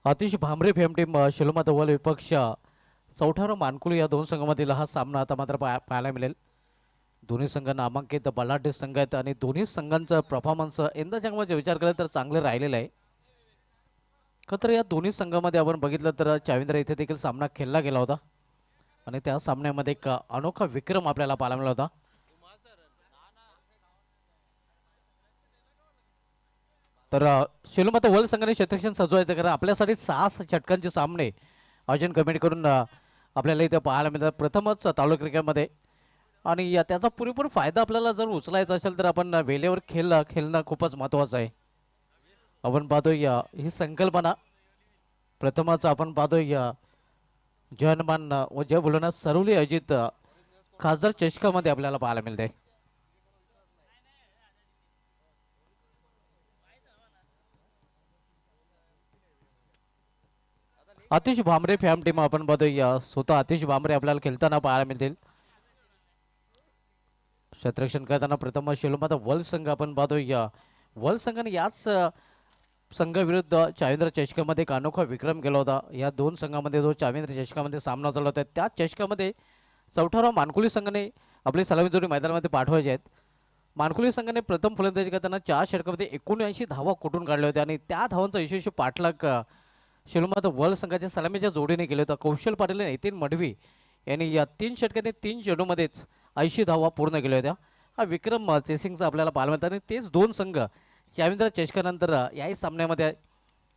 Atish Bhambare fame team शिलोमात अव्वल विपक्ष चौठार मानकुली या दोन संघामधील हा सामना आता मात्र पाहायला मिळेल. दोन्ही संघ नामांकित बलाढ्य संघ आहेत आणि दोन्ही संघांचा परफॉर्मन्स यंदा जर विचार केला तर चांगलं राहिलेलं आहे. तर या दोन्ही संघामध्ये आपण बघितलं तर चाविंद्र इथे देखील सामना खेळला गेला होता आणि त्या सामन्यामध्ये एक अनोखा विक्रम आपल्याला पाहायला मिळाला होता. तर शिलोमात वर्ल्ड संघाने क्षेत्रक्षण सजवायचं कारण आपल्यासाठी 6 षटकांचे सामने आयोजन कमिटी करून आपल्याला इथे पाहायला मिळतात प्रथमच तालुका क्रिकेटमध्ये. आणि त्याचा पुरेपूर फायदा आपल्याला जर उचलायचा असेल तर आपण वेळेवर खेळणं खूपच महत्त्वाचं आहे. आपण पाहतोय ही संकल्पना प्रथमच आपण पाहतोय जनमान व जय बुलढाणा सरोली आयोजित खासदार चषकामध्ये आपल्याला पाहायला मिळते. आतिश भांबरे फॅम टीम आपण पाहतोय स्वतः आतिश भांबरे आपल्याला खेळताना पाहायला मिळतील. क्षेत्ररक्षण करताना प्रथम शिलोमात वर्ल्ड संघ आपण पाहतोय वर्ल्ड संघाने याच संघाविरुद्ध चाविंद्र चषकामध्ये एक अनोखा विक्रम केला होता. या दोन संघामध्ये जो चाविंद्र चषकामध्ये सामना झाला होता त्या चषकामध्ये चौठाराव मानकुली संघाने आपली सलामी जोडी मैदानामध्ये पाठवायचे आहेत. मानकुली संघाने प्रथम फलंदाजी करताना 4 षटकामध्ये 79 धावा कुठून काढल्या होत्या आणि त्या धावांचा यशस्वी पाठलाग शिलोमात वर्ल्ड संघाच्या सलामीच्या जोडीने केले होता. कौशल पाटील आणि नितीन मडवी यांनी या 3 षटकांनी 3 चेंडूमध्येच 80 धावा पूर्ण केल्या होत्या. हा विक्रम चेसिंगचा आपल्याला पाहायला मिळतात आणि तेच दोन संघ चाविंद्र चषकानंतर याही सामन्यामध्ये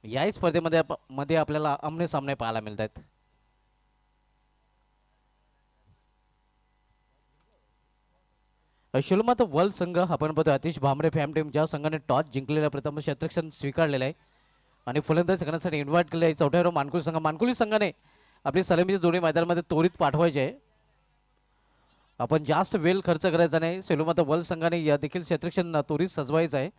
याही स्पर्धेमध्ये आपल्याला आमने सामने पाहायला मिळत आहेत. शिलोमात वर्ल्ड संघ आपण बघतो आतिश भांबरे फॅम टीम ज्या संघाने टॉस जिंकलेला प्रथम क्षेत्ररक्षण स्वीकारलेलं आहे आणि फलंदाजी करण्यासाठी इन्व्हाइट केले आहे. चौथ्यावर मानकुली संघाने आपली सलामीची जोडी मैदानामध्ये त्वरित पाठवायची आहे. आपण जास्त वेळ खर्च करायचा नाही. शिलोमात वर्ल्ड संघाने या देखील क्षेत्ररक्षण त्वरित सजवायचं आहे.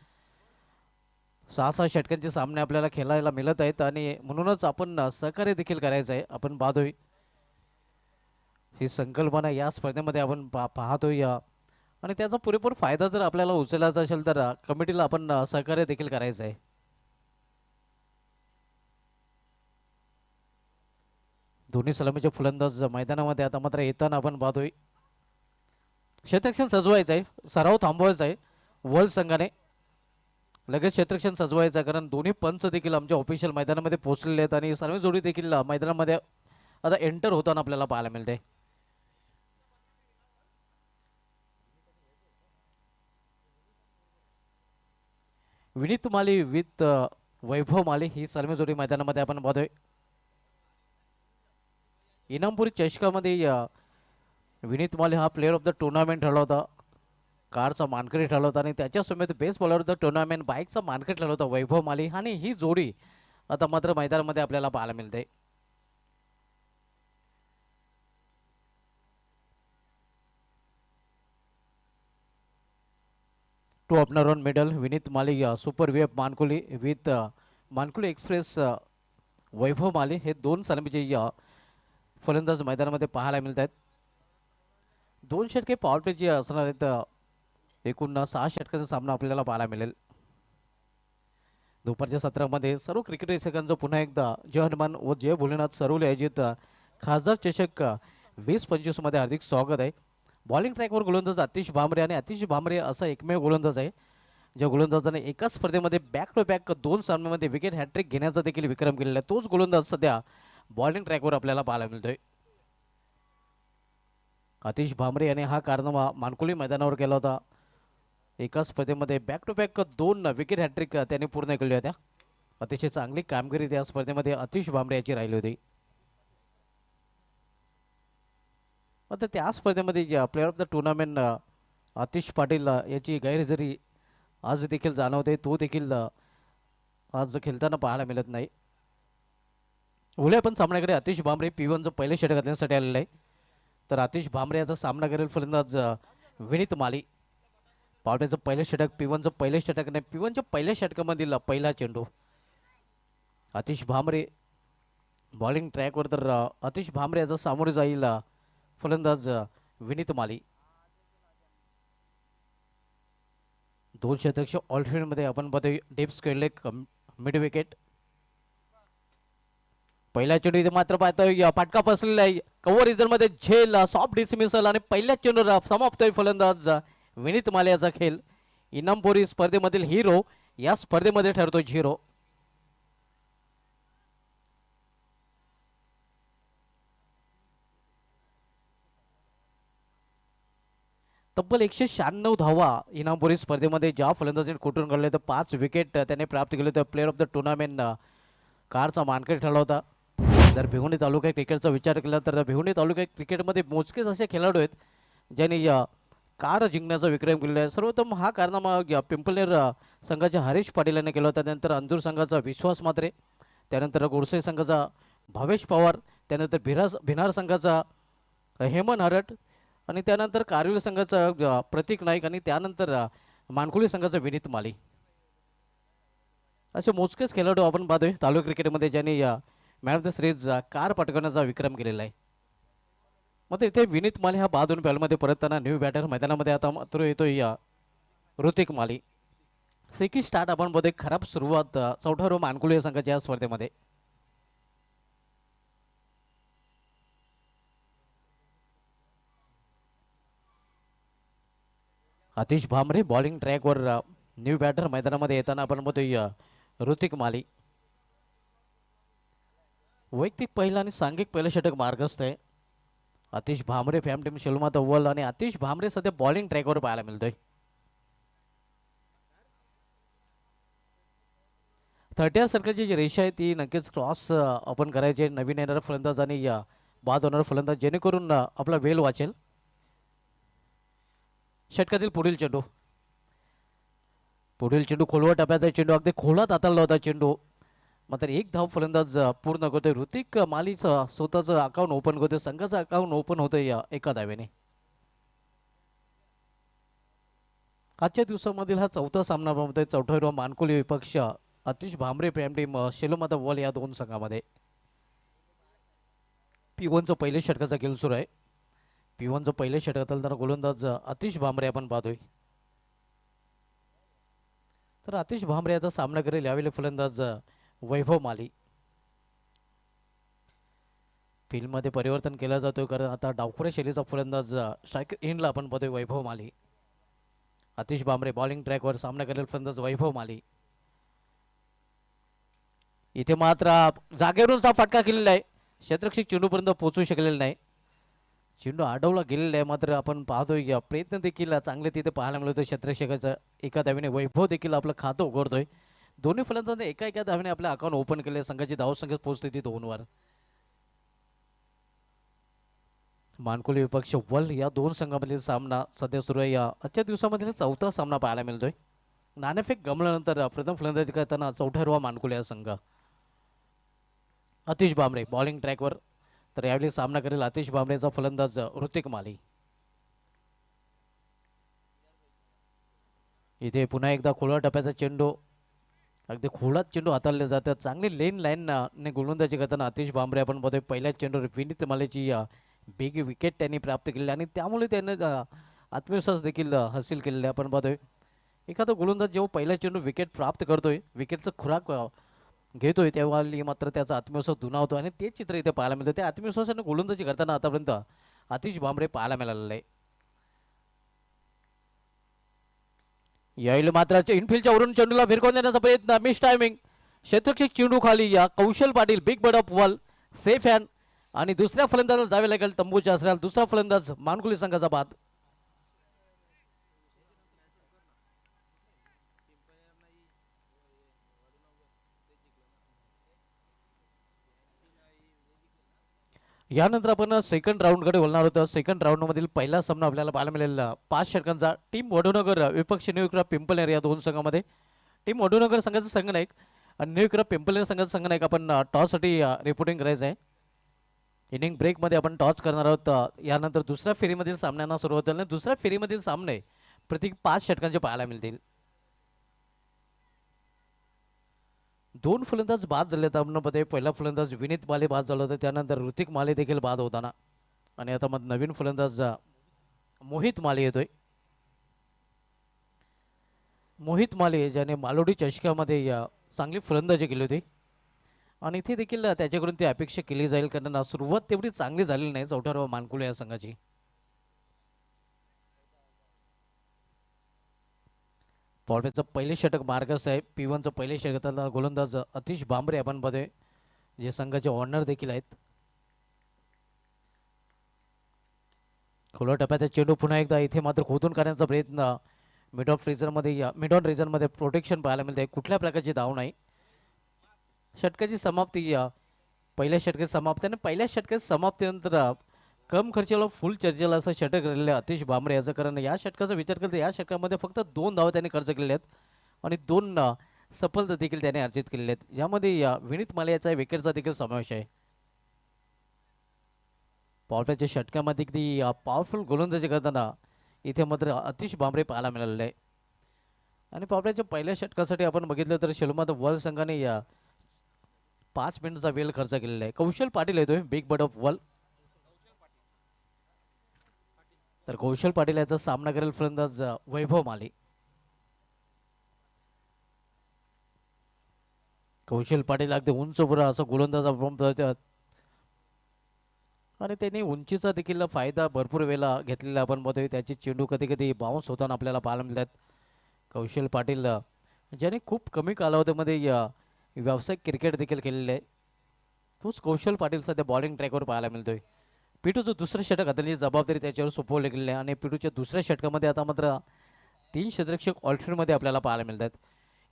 6 षटकांचे सामने आपल्याला खेळायला मिळत आहेत आणि म्हणूनच आपण सहकार्य देखील करायचं आहे. आपण पाहतोय ही संकल्पना या स्पर्धेमध्ये आपण पाहतोय आणि त्याचा पुरेपूर फायदा जर आपल्याला उचलायचा असेल तर कमिटीला आपण सहकार्य देखील करायचं आहे. दोन्ही सलामीचे फलंदाज मैदानामध्ये आता मात्र येताना आपण पाहतोय क्षेत्ररक्षण सजवायचं आहे. सराव थांबवायचा आहे वर्ल्ड संघाने लगेच क्षेत्ररक्षण सजवायचं आहे कारण दोन्ही पंच देखील आमच्या ऑफिशियल मैदानामध्ये पोहोचलेले आहेत आणि सर्व जोडी देखील मैदानामध्ये आता एंटर होताना आपल्याला पाहायला मिळते. विनीत माली विथ वैभव माली ही सर्व जोडी मैदानामध्ये आपण पाहतोय. इनामपुरी चषकामध्ये विनीत माली हा प्लेअर ऑफ द टुर्नामेंट ठरला होता. कारचा मानकरी ठरला होता आणि त्याच्यासमोर best bowler of the tournament बाईकचा मानकरी ठरला होता वैभव माली आणि ही जोडी आता मात्र मैदानामध्ये आपल्याला पाहायला मिळते. Two opener on middle Vineet Mali super web Mankuli with Mankuli express Vaibhav Mali हे दोन सलामीचे फलंदाज मैदानामध्ये पाहायला मिळत आहेत. 2 षटके पॉवर प्लेचे असणार आहेत. एकूण 6 षटकाचा सामना आपल्याला पाहायला मिळेल. दुपारच्या सत्रामध्ये सर्व क्रिकेट रसिकांचं पुन्हा एकदा जय हनुमान व जय भोलेनाथ सरोली आयोजित खासदार चषक 2025 मध्ये हार्दिक स्वागत आहे. बॉलिंग ट्रॅकवर गोलंदाज आतिश भांबरे आणि आतिश भांबरे असा एकमेव गोलंदाज आहे ज्या गोलंदाजाने एकाच स्पर्धेमध्ये बॅक टू बॅक 2 सामन्यामध्ये विकेट हॅट्रिक घेण्याचा देखील विक्रम केलेला आहे. तोच गोलंदाज सध्या बॉलिंग ट्रॅकवर आपल्याला पाहायला मिळतोय. आतिश भांबरे याने हा कारनामा मानकुली मैदानावर केला होता. एका स्पर्धेमध्ये back to back 2 wicket hat trick त्याने पूर्ण केल्या होत्या. अतिशय चांगली कामगिरी त्या स्पर्धेमध्ये आतिश भांबरे याची राहिली होती. आता त्या स्पर्धेमध्ये player of the tournament Atish Patil याची गैरहजेरी आज देखील जाणवते. तो देखील आज खेळताना पाहायला मिळत नाही. उद्या पण सामन्याकडे आतिश भांबरे P1चं पहिले षटक घालण्यासाठी आलेलं आहे. तर आतिश भांबरे याचा सामना करेल फलंदाज विनीत माली. पावट्याचं पहिलं षटक P1चं पहिले षटक नाही P1च्या पहिल्या षटकामधील पहिला चेंडू. आतिश भांबरे बॉलिंग ट्रॅकवर तर आतिश भांबरे याचा सामोरे जाईल फलंदाज विनीत माली. 2 षटक ऑल्टरनेटमध्ये आपण बघतोय डेप्स खेळले मिड विकेट. पहिल्या चेंडू इथे मात्र पाहतोय फटका फसलेला आहे कव्हर रिझन मध्ये झेल सॉफ्ट डिसमिसल आणि पहिल्या चेंडूला समाप्तोय फलंदाज विनीत माले याचा खेळ. इनामपोरी स्पर्धेमधील हिरो या स्पर्धेमध्ये ठरतो झिरो. तब्बल 196 धावा इनामपुरी स्पर्धेमध्ये ज्या फलंदाजीने कुठून काढले तर 5 विकेट त्याने प्राप्त केले तर प्लेअर ऑफ द टुर्नामेंट कारचा मानकरी ठरला होता. जर भिवंडी तालुका क्रिकेटचा विचार केला तर भिवंडी तालुका क्रिकेटमध्ये मोजकेच असे खेळाडू आहेत ज्यांनी कार जिंकण्याचा विक्रम केलेला आहे. सर्वोत्तम हा कारनामा पिंपळनेर संघाच्या हरीश पाटील यांनी केला होता. त्यानंतर अंजूर संघाचा विश्वास म्हात्रे, त्यानंतर गोडसे संघाचा भावेश पवार, त्यानंतर भिनार संघाचा हेमन हरट आणि त्यानंतर कारवीर संघाचा प्रतीक नाईक आणि त्यानंतर मानकुली संघाचा विनीत माली. असे मोजकेच खेळाडू आपण पाहतोय तालुका क्रिकेटमध्ये ज्यांनी मॅन ऑफ द सिरीज कार पटकवण्याचा विक्रम केलेला आहे. मग इथे विनीत माली हा बाद होऊन बॅलमध्ये परतताना न्यू बॅटर मैदानामध्ये आता मात्र येतोय ऋतिक माली. सेकी स्टार्ट आपण बघतोय खराब सुरुवात चौथा मानकुली संघाच्या स्पर्धेमध्ये. आतिश भामरे बॉलिंग ट्रॅकवर न्यू बॅटर मैदानामध्ये येताना आपण बघतोय ऋतिक माली. वैयक्तिक पहिला आणि सांघिक पहिलं षटक मार्गस्थ आहे. आतिश भामरे फॅम टीम शेलमात अव्वल आणि आतिश भामरे सध्या बॉलिंग ट्रॅकवर पाहायला मिळतोय. 30 सर्कलची जी रेषा आहे ती नक्कीच क्रॉस आपण करायचे नवीन येणारा फलंदाज आणि बाद होणारा फलंदाज जेणेकरून आपला वेळ वाचेल. षटकातील पुढील चेंडू खोलवर टप्प्याचा चेंडू अगदी खोलात हाताळला होता चेंडू. मात्र एक धाव फलंदाज पूर्ण करतोय. ऋतिक मालीचं स्वतःचं अकाउंट ओपन करतोय. संघाचं अकाउंट ओपन होतंय एका धावेने. आजच्या दिवसामधील हा चौथा सामना बनवतोय चौथा मानकुली विपक्ष आतिश भामरे प्रेम टीम शेलोमाता वॉल या दोन संघामध्ये. P1चं पहिले षटकाचा खेळ सुरू आहे. P1चं पहिले षटक तर गोलंदाज आतिश भामरे आपण पाहतोय. तर आतिश भामरे याचा सामना करेल यावेळी फलंदाज वैभव माली. फील्डमध्ये परिवर्तन केलं जातोय कारण आता डावखुऱ्या शैलीचा फलंदाज स्ट्राईक एंडला आपण पाहतोय वैभव माली. आतिश भामरे बॉलिंग ट्रॅकवर सामना करेल फलंदाज वैभव माली. इथे मात्र जागेवरून फटका केलेला आहे. क्षेत्ररक्षक चेंडूपर्यंत पोहोचू शकलेला नाही. चेंडू अडवला गेलेला आहे. मात्र आपण पाहतोय प्रयत्न देखील चांगले तिथे पाहायला मिळतोय क्षेत्ररक्षकाचा. एका धावेने वैभव देखील आपलं खातं उघडतोय. दोन्ही फलंदाजांनी एका धावेने आपले अकाउंट ओपन केले. संघाची धावसंख्या पोहोचते ती 2 वर. मानकुली विपक्ष वल या दोन संघामधील सामना सध्या सुरू आहे. आजच्या दिवसामधील चौथा सामना पाहायला मिळतोय. नाणेफेक गमल्यानंतर प्रथम फलंदाजी करताना चौथा मानकुली हा संघ. आतिश भामरे बॉलिंग ट्रॅकवर तर यावेळी सामना करेल आतिश भामरेचा फलंदाज ऋतिक माली. इथे पुन्हा एकदा खोला टप्प्याचा चेंडू अगदी खोलात चेंडू हाताळले जातात. चांगली लाईन ने गोलंदाजी करताना आतिश भामरे आपण बघतोय पहिल्या चेंडूवर विनीत मालेची बिग विकेट त्यांनी प्राप्त केली आणि त्यामुळे त्याने आत्मविश्वास देखील हासिल केलेला आपण बघतोय. एखादा गोलंदाज जेव्हा पहिला चेंडू विकेट प्राप्त करतोय विकेटचं खुराक घेतोय तेव्हा मात्र त्याचा आत्मविश्वास दुणावतो आणि तेच चित्र इथे पाहायला मिळतं. त्या आत्मविश्वासाने गोलंदाजी करताना आतापर्यंत आतिश भामरे पाहायला मिळालेलं आहे. यावेळी मात्र इनफिल्डच्या वरून चेंडूला भिरकवून देण्याचा प्रयत्न मिस टायमिंग. क्षेत्ररक्षक चेंडू खाली Kaushal Patil big bird of wall safe hand आणि दुसऱ्या फलंदाजाला जावे लागेल तंबूच्या आसऱ्याला. दुसरा फलंदाज मानकुली संघाचा बाद. यानंतर आपण सेकंड राऊंडकडे बोलणार होतो. सेकंड राऊंडमधील पहिला सामना आपल्याला पाहायला मिळेल 5 षटकांचा. टीम वडोनगर विपक्ष न्यूक्रा पिंपळनेर या दोन संघामध्ये. टीम वडोनगर संघाचा संघनायक आणि न्यूक्रा पिंपळनेर संघाचा संघनायक आपण टॉससाठी रिपोर्टिंग करायचं आहे. इनिंग ब्रेकमध्ये आपण टॉस करणार आहोत. यानंतर दुसऱ्या फेरीमधील सामन्यांना सुरुवात होईल. दुसऱ्या फेरीमधील सामने प्रत्येक 5 षटकांचे पाहायला मिळतील. 2 फलंदाज बाद झाले त्यामध्ये पहिला फलंदाज विनीत माले बाद झाला होता. त्यानंतर ऋतिक माले देखील बाद होताना आणि आता मग नवीन फलंदाज मोहित माले येतोय. मोहित माले ज्याने मालोडी चषकामध्ये चांगली फलंदाजी केली होती आणि इथे देखील त्याच्याकडून ती अपेक्षा केली जाईल, कारण सुरुवात तेवढी चांगली झालेली नाही चौठार मानकुले या संघाची. पॉलवेचं पहिले षटक मार्गस आहे. P1चं पहिले षटकाला गोलंदाज अतिश भांबरे आपण बघतोय, जे संघाचे ऑनर देखील आहेत. खोला टप्प्यात चेंडू पुन्हा एकदा इथे मात्र खोदून काढण्याचा प्रयत्न. मिड ऑफ रिझनमध्ये मिड ऑन रिझनमध्ये प्रोटेक्शन पाहायला मिळते. कुठल्या प्रकारची धाव नाही. षटकाची समाप्ती पहिल्या षटकाची समाप्ती आणि पहिल्या षटकाची समाप्तीनंतर कम खर्चाला फुल चर्चेला असं षटक राहिलेलं अतिश भांबरे याचं, कारण या षटकाचा विचार करता या षटकामध्ये फक्त 2 धावा त्याने खर्च केलेल्या आहेत आणि 2 सफलता देखील त्याने अर्जित केलेल्या आहेत. यामध्ये विनीत मालियाचा विकेटचा देखील समावेश आहे. पॉवरच्या षटकामध्ये किती पॉवरफुल गोलंदाजी करताना इथे मात्र अतिश भांबरे पाहायला मिळालेले आहे. आणि पॉवरच्या पहिल्या षटकासाठी आपण बघितलं तर शिलमात वर्ल्ड संघाने 5 मिनिटाचा वेळ खर्च केलेला आहे. कौशल पाटील येतोय बिग बर्ड ऑफ वर्ल्ड. तर कौशल पाटील याचा सामना करेल फलंदाज वैभव माली. कौशल पाटील अगदी उंच पुरा असं गोलंदाज आणि त्यांनी उंचीचा देखील फायदा भरपूर वेळा घेतलेला आपण बघतोय. त्याची चेंडू कधी कधी बाउन्स होताना आपल्याला पाहायला मिळतात. कौशल पाटील ज्याने खूप कमी कालावधीमध्ये व्यावसायिक क्रिकेट देखील केलेले आहे, तोच कौशल पाटील सध्या बॉलिंग ट्रॅकवर पाहायला मिळतोय. पिटूचं दुसरं षटक हाताळण्याची जबाबदारी त्याच्यावर सोपवली गेली आहे आणि पिटूच्या दुसऱ्या षटकामध्ये आता मात्र 3 क्षेत्ररक्षक ऑल्टरमध्ये आपल्याला पाहायला मिळतात.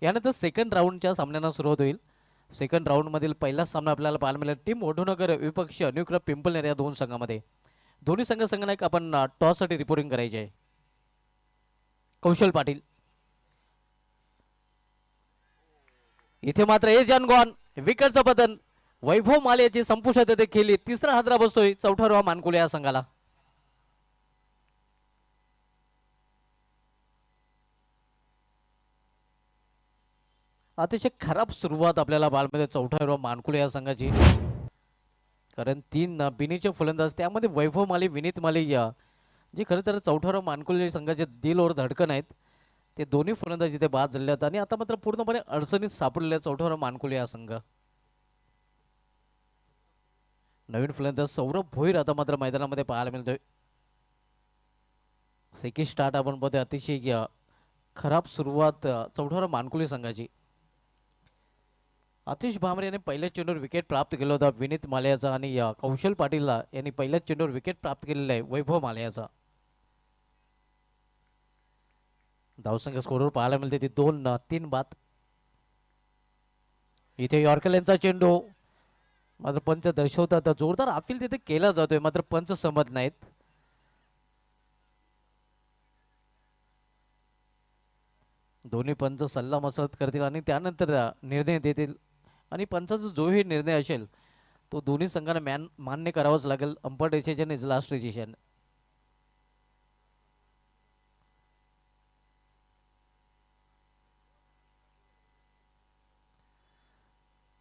यानंतर सेकंड राऊंडच्या सामन्यांना सुरुवात होईल. सेकंड राऊंडमधील पहिला सामना आपल्याला पाहायला मिळेल टीम ओढूनगर विपक्ष न्यू क्लब पिंपलनेर या 2 संघामध्ये. दोन्ही संघांना आपण टॉससाठी रिपोर्टिंग करायचे आहे. कौशल पाटील इथे मात्र एजन गॉन विकेटचं पतन. वैभव मालियाची संपुष्टात देखील तिसरा हादरा बसतोय चौठारवा मानकुले या संघाला. अतिशय खराब सुरुवात आपल्याला बालमध्ये चौठारवा मानकुले या संघाची, कारण 3 बिनीचे फलंदाज त्यामध्ये वैभव माली विनीत माली जे खरं तर चौठारवा मानकुले संघाचे दिल और धडकन आहेत, ते दोन्ही फलंदाज इथे बाद झाले आहेत आणि आता मात्र पूर्णपणे अडचणीत सापडलेल्या चौठारवा मानकुले या संघ. नवीन फलंदाज सौरभ भोईर आता मात्र मैदानामध्ये पाहायला मिळतोय. सेकी स्टार्ट आपण बघतोय. अतिशय खराब सुरुवात चौठारवा मानकुले संघाची. आतिश भांबरे यांनी पहिल्याच चेंडूवर विकेट प्राप्त केला होता विनीत मालियाचा आणि कौशल पाटील यांनी पहिल्याच चेंडूवर विकेट प्राप्त केलेला आहे वैभव मालियाचा. धावसंख्या स्कोरवर पाहायला मिळते ती 2-3 बाद. इथे यॉर्कर यांचा चेंडू मात्र पंच दर्शवतात जोरदार अपील तिथे केला जातोय, मात्र पंच समत नाहीत. दोन्ही पंच सल्ला मसलत करतील आणि त्यानंतर निर्णय देतील आणि पंचाचा जोही निर्णय असेल तो दोन्ही संघांना मान्य करावाच लागेल. Umpire decision is last decision.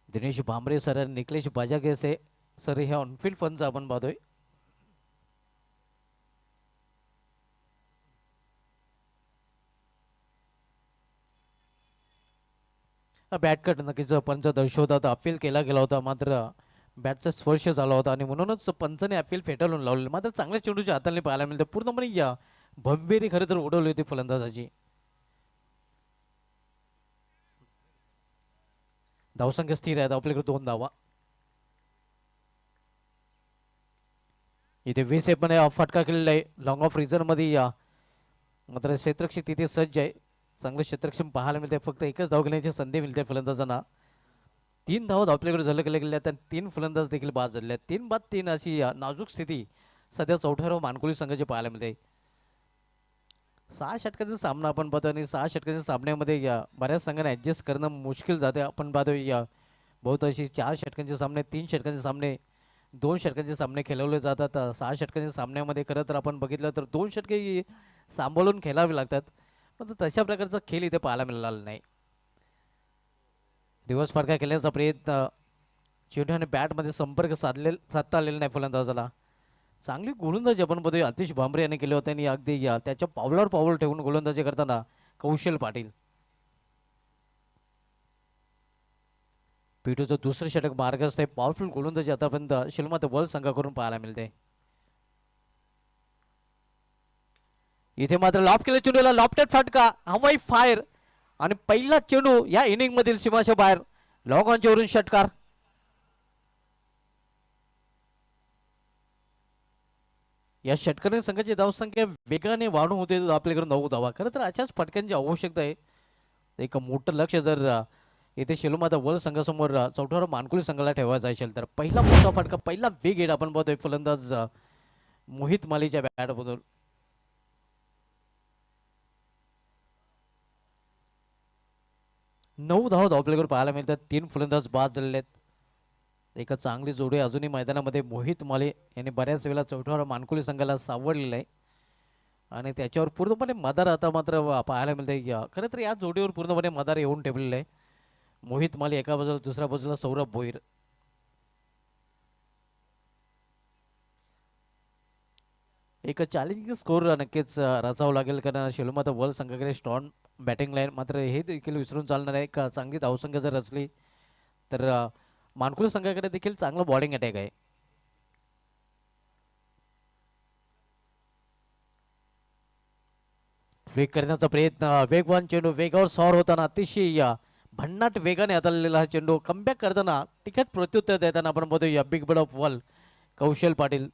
Dinesh Bhambare sir आणि निकलेश बाजागे सर हे ऑनफिल्ड फनचा आपण पाहतोय. बॅट कट नक्कीच पंच दर्शवतात. अपील केला गेला होता, मात्र बॅटचा स्पर्श झाला होता आणि म्हणूनच पंचाने अपील फेटाळून लावले. मात्र चांगल्या चेंडूच्या हाताने पाहायला मिळते. पूर्णपणे भंबेरी खरं तर उडवली होती फलंदाजाची. धावसंख्या स्थिर आहेत आपल्याकडे 2 धावा. इथे 20 पण फटका केलेला आहे लॉंग ऑफ रिझन मध्ये. मात्र क्षेत्ररक्षक तिथे सज्ज आहे. चांगलं क्षेत्ररक्षण पाहायला मिळते. फक्त एकच धाव घेण्याची संधी मिळते फलंदाजांना. 3 धावा आपल्याकडे झालं केल्या गेल्या आणि 3 फलंदाज देखील बाद झाले आहेत. 3 बाद 3 अशी नाजूक स्थिती सध्या चौठारवा मानकुले संघाची पाहायला मिळते. 6 षटकांचा सामना आपण पाहतो आणि 6 षटकांच्या सामन्यामध्ये बऱ्याच संघांना ऍडजस्ट करणं मुश्किल जाते. आपण पाहतो बहुत अशी 4 षटकांचे सामने, 3 षटकांचे सामने, 2 षटकांचे सामने खेळवले जातात. 6 षटकांच्या सामन्यामध्ये खरं तर आपण बघितलं तर 2 षटके सांभाळून खेळावे लागतात. पण तशा प्रकारचा खेळ इथे पाहायला मिळाला नाही. रिव्हर्स फटका खेळण्याचा प्रयत्न, चेंडूने बॅटमध्ये संपर्क साधता आलेला नाही फलंदाजाला. चांगली गोलंदाजी आपण बघतोय आतिश भांबरे यांनी केले होते आणि अगदी त्याच्या पावलावर पाऊल ठेवून गोलंदाजी करताना कौशल पाटील. पिटूचं दुसरं षटक मार्गस्थ आहे. पॉवरफुल गोलंदाजी आतापर्यंत शिलमत वर्ल्ड संघाकडून पाहायला मिळते. इथे मात्र लॉप केलं चेंडूला, लॉफ्टेड फटका, हवाई फायर आणि पहिला चेंडू या इनिंग मधील सीमाच्या बाहेर. लॉग ऑनच्या वरून षटकार. या षटकाने संघाची धावसंख्या वेगाने वाढून होते आपल्याकडे 9 धावा. खरं तर अशाच फटक्यांची आवश्यकता आहे. एक मोठं लक्ष जर इथे शिलोमाता वर्ल्ड संघासमोर चौथ्यावर मानकुली संघाला ठेवायचा असेल तर पहिला मोठा फटका, पहिला वेग येत आपण पाहतोय फलंदाज मोहित मालीच्या बॅटमधून. 9 धावा आपल्याकडे पाहायला मिळतात. 3 फलंदाज बाद झालेले आहेत. एक चांगली जोडी अजूनही मैदानामध्ये मोहित माले यांनी बऱ्याच वेळेला चौथ्यावर मानकुली संघाला सावरलेलं आहे आणि त्याच्यावर पूर्णपणे मदार आता मात्र पाहायला मिळते. खरं तर या जोडीवर पूर्णपणे मदार येऊन ठेवलेलं आहे. मोहित माले एका बाजूला, दुसऱ्या बाजूला सौरभ भोईर. एक चॅलेंजिंग स्कोर नक्कीच रचावं लागेल कारण शिलोमाता वर्ल्ड संघाकडे स्ट्रॉंग बॅटिंग लाईन. मात्र हे देखील विसरून चालणार आहे. एक चांगली धावसंख्या जर रचली तर मानकुली संघाकडे देखील चांगलं बॉलिंग अटॅक आहे. फ्लिक करण्याचा प्रयत्न, वेगवान चेंडू, वेगावर सॉर होताना अतिशय भन्नाट वेगाने हाताळलेला हा चेंडू. कमबॅक करताना तिखट प्रत्युत्तर देताना आपण बघतोय big bird of world Kaushal Patil.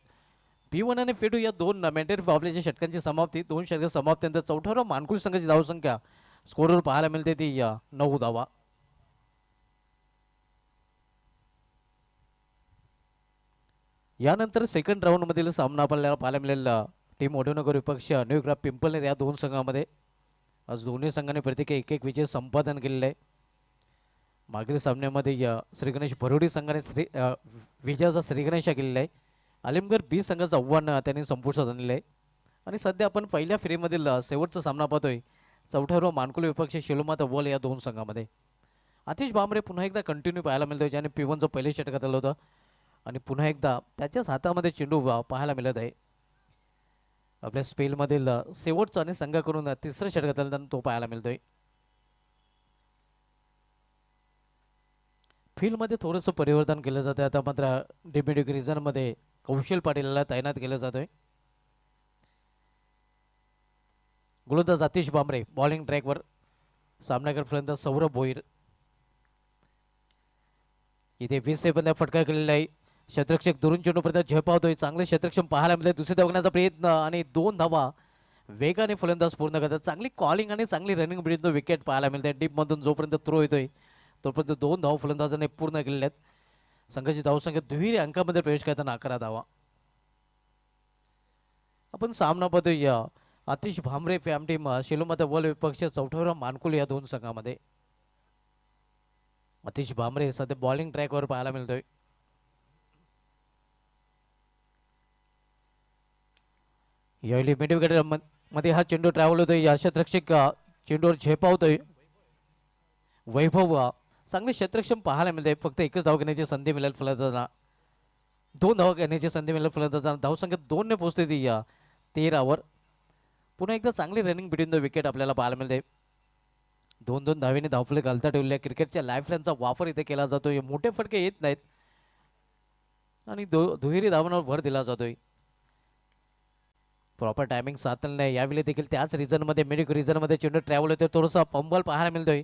P1 आणि P2 या दोन मेंटेन पावलेच्या षटकांची समाप्ती, 2 षटक समाप्तीनंतर चौथ्यावर मानकुली संघाची धावसंख्या स्कोरवर पाहायला मिळते ती 9 धावा. यानंतर सेकंड राऊंड मधील सामना आपल्याला पाहायला मिळेल टीम ओढवणकर विपक्ष न्यूग्राफ पिंपलनेर या दोन संघामध्ये. आज दोन्ही संघाने प्रत्येकी एक विजय संपादन केलेला आहे. मागील सामन्यामध्ये श्री गणेश भरोडी संघाने विजयाचा श्रीगणेशा केलेला आहे. आलिमगड बी संघाचं आव्हान त्यांनी संपुष्टात आणलेलं आहे आणि सध्या आपण पहिल्या फेरीमधील शेवटचा सामना पाहतोय चौथ्यावर मानकुली विपक्ष शिलोमाता वर्ल्ड या दोन संघामध्ये. आतिश भामरे पुन्हा एकदा कंटिन्यू पाहायला मिळतोय ज्याने P1चं पहिले षटक आलं होतं आणि पुन्हा एकदा त्याच्याच हातामध्ये चेंडू पाहायला मिळत आहे. आपल्या स्पेलमधील शेवटचा आणि संघाकडून तिसरं षटक आलं तो पाहायला मिळतोय. फील्डमध्ये थोडंसं परिवर्तन केलं जातं. आता मात्र डेब्युटी रिझनमध्ये कौशल पाटीलला तैनात केलं जातोय. गोलंदाज आतिश भामरे बॉलिंग ट्रॅकवर, सामनाकर फलंदाज सौरभ भोईर. इथे 20 सेकंद फटका केलेला आहे. क्षेत्ररक्षक दुरून चेंडूपर्यंत झेपावतोय. चांगले क्षेत्ररक्षक पाहायला मिळते. दुसरी धावण्याचा प्रयत्न आणि 2 धावा वेगाने फलंदाज पूर्ण करतात. चांगली कॉलिंग आणि चांगली रनिंग बिडीतून विकेट पाहायला मिळते. डीपमधून जोपर्यंत थ्रो येतोय तोपर्यंत 2 धावा फलंदाजाने पूर्ण केलेल्या आहेत. संघाची धावसंख्या दुहेरी अंकामध्ये प्रवेश करताना 11 धावा. आपण सामना पाहतोय Atish Bhamre fam team Shilomata world विपक्ष चौथ्यावर मानकुली या दोन संघामध्ये. आतिश भामरे सध्या बॉलिंग ट्रॅकवर पाहायला मिळतोय. यावेळी मिड विकेट मध्ये हा चेंडू ट्रॅव्हल होतोय. या क्षेत्ररक्षक चेंडूवर झेपावतोय. वैभव चांगले क्षेत्ररक्षण पाहायला मिळते. फक्त एकच धाव घेण्याची संधी मिळेल फलंदाजांना. 2 धावा घेण्याची संधी मिळेल फलंदाजांना. धावसंख्या 2 ने पोहोचते ती 13 पुन्हा एकदा चांगली रनिंग बिटवीन द विकेट आपल्याला पाहायला मिळते. 2-2 धावेने धावफलक घालता ठेवलेल्या क्रिकेटच्या लाईफलाईनचा वापर इथे केला जातोय. मोठे फटके येत नाहीत आणि दुहेरी धावांवर भर दिला जातोय. प्रॉपर टायमिंग साधलेलं नाही. यावेळी देखील त्याच रिझनमध्ये मिड रिझनमध्ये चेंडू ट्रॅव्हल होतोय. थोडासा पंबल पाहायला मिळतोय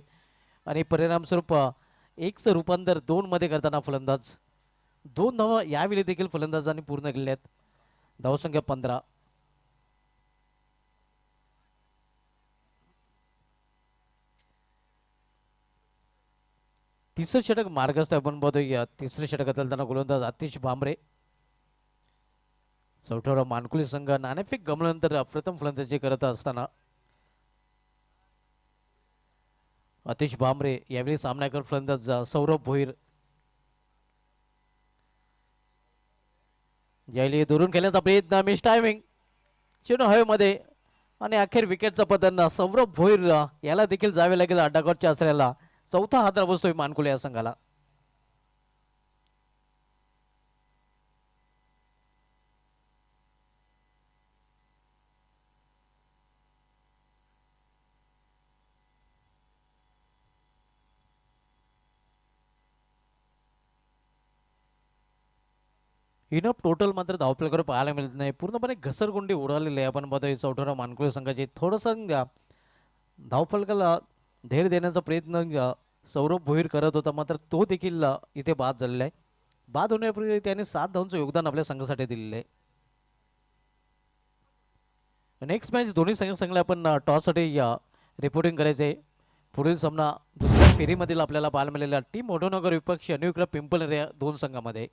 आणि परिणामस्वरूप 1चं रूपांतर 2 मध्ये करताना फलंदाज 2 धावा यावेळी देखील फलंदाजांनी पूर्ण केल्या आहेत. धावसंख्या 15. तिसरं षटक मार्गस्थ आपण बघतोय. तिसरं षटक चालताना गोलंदाज आतिश भामरे. चौथ्यावर मानकुली संघ नाणेफेक गमल्यानंतर प्रथम फलंदाजी करत असताना आतिश भामरे यावेळी सामनाकर फलंदाज सौरभ भोईर. यावेळी दुरून खेळण्याचा प्रयत्न, मिस टायमिंग, चेंडू हवेमध्ये आणि अखेर विकेटचा पतन. सौरभ भोईर याला देखील जावे लागेल अड्डागॉटच्या आसऱ्याला. चौथा हादरा बसतोय मानकुली या संघाला. इनफ टोटल मात्र धावपलकर पाहायला मिळत नाही. पूर्णपणे घसरगुंडी उडालेली आहे. आपण बघतोय चौथरा मानकुळे संघाची थोडंसं धावपलकाला धैर्य देण्याचा प्रयत्न सौरभ भोईर करत होता, मात्र तो देखील इथे बाद झालेला आहे. बाद होण्यापूर्वी त्याने 7 धावांचं योगदान आपल्या संघासाठी दिलेलं आहे. नेक्स्ट मॅच दोन्ही संघाला आपण टॉससाठी रिपोर्टिंग करायचे. पुढील सामना दुसऱ्या फेरीमधील आपल्याला पाहायला मिळालेला टीम ओढोनगर विपक्ष न्यू क्लब पिंपळनेर या दोन संघामध्ये.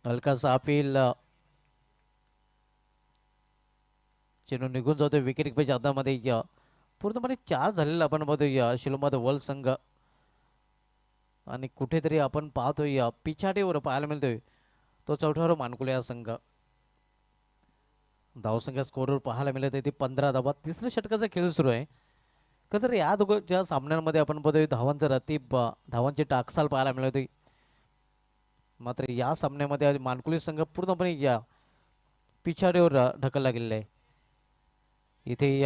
हलकासा अपील चेंडू निघून जातोय विकेट किपरच्या हातामध्ये. पूर्णपणे 4 झालेला आपण बघतोय शिलोमाद वर्ल्ड संघ. आणि कुठेतरी आपण पाहतोय पिछाडीवर पाहायला मिळतोय तो चौथावर मानकुले हा संघ. धावसंख्या स्कोरवर पाहायला मिळत आहे ती 15 धावा. तिसऱ्या षटकाचा खेळ सुरू आहे. तर या दोघांच्या सामन्यांमध्ये आपण बघतोय धावांचा रतीब धावांची टाकसाल पाहायला मिळत होती. मात्र या सामन्यामध्ये मानकुले संघ पूर्णपणे या पिछाडीवर ढकलला गेलेला आहे. इथे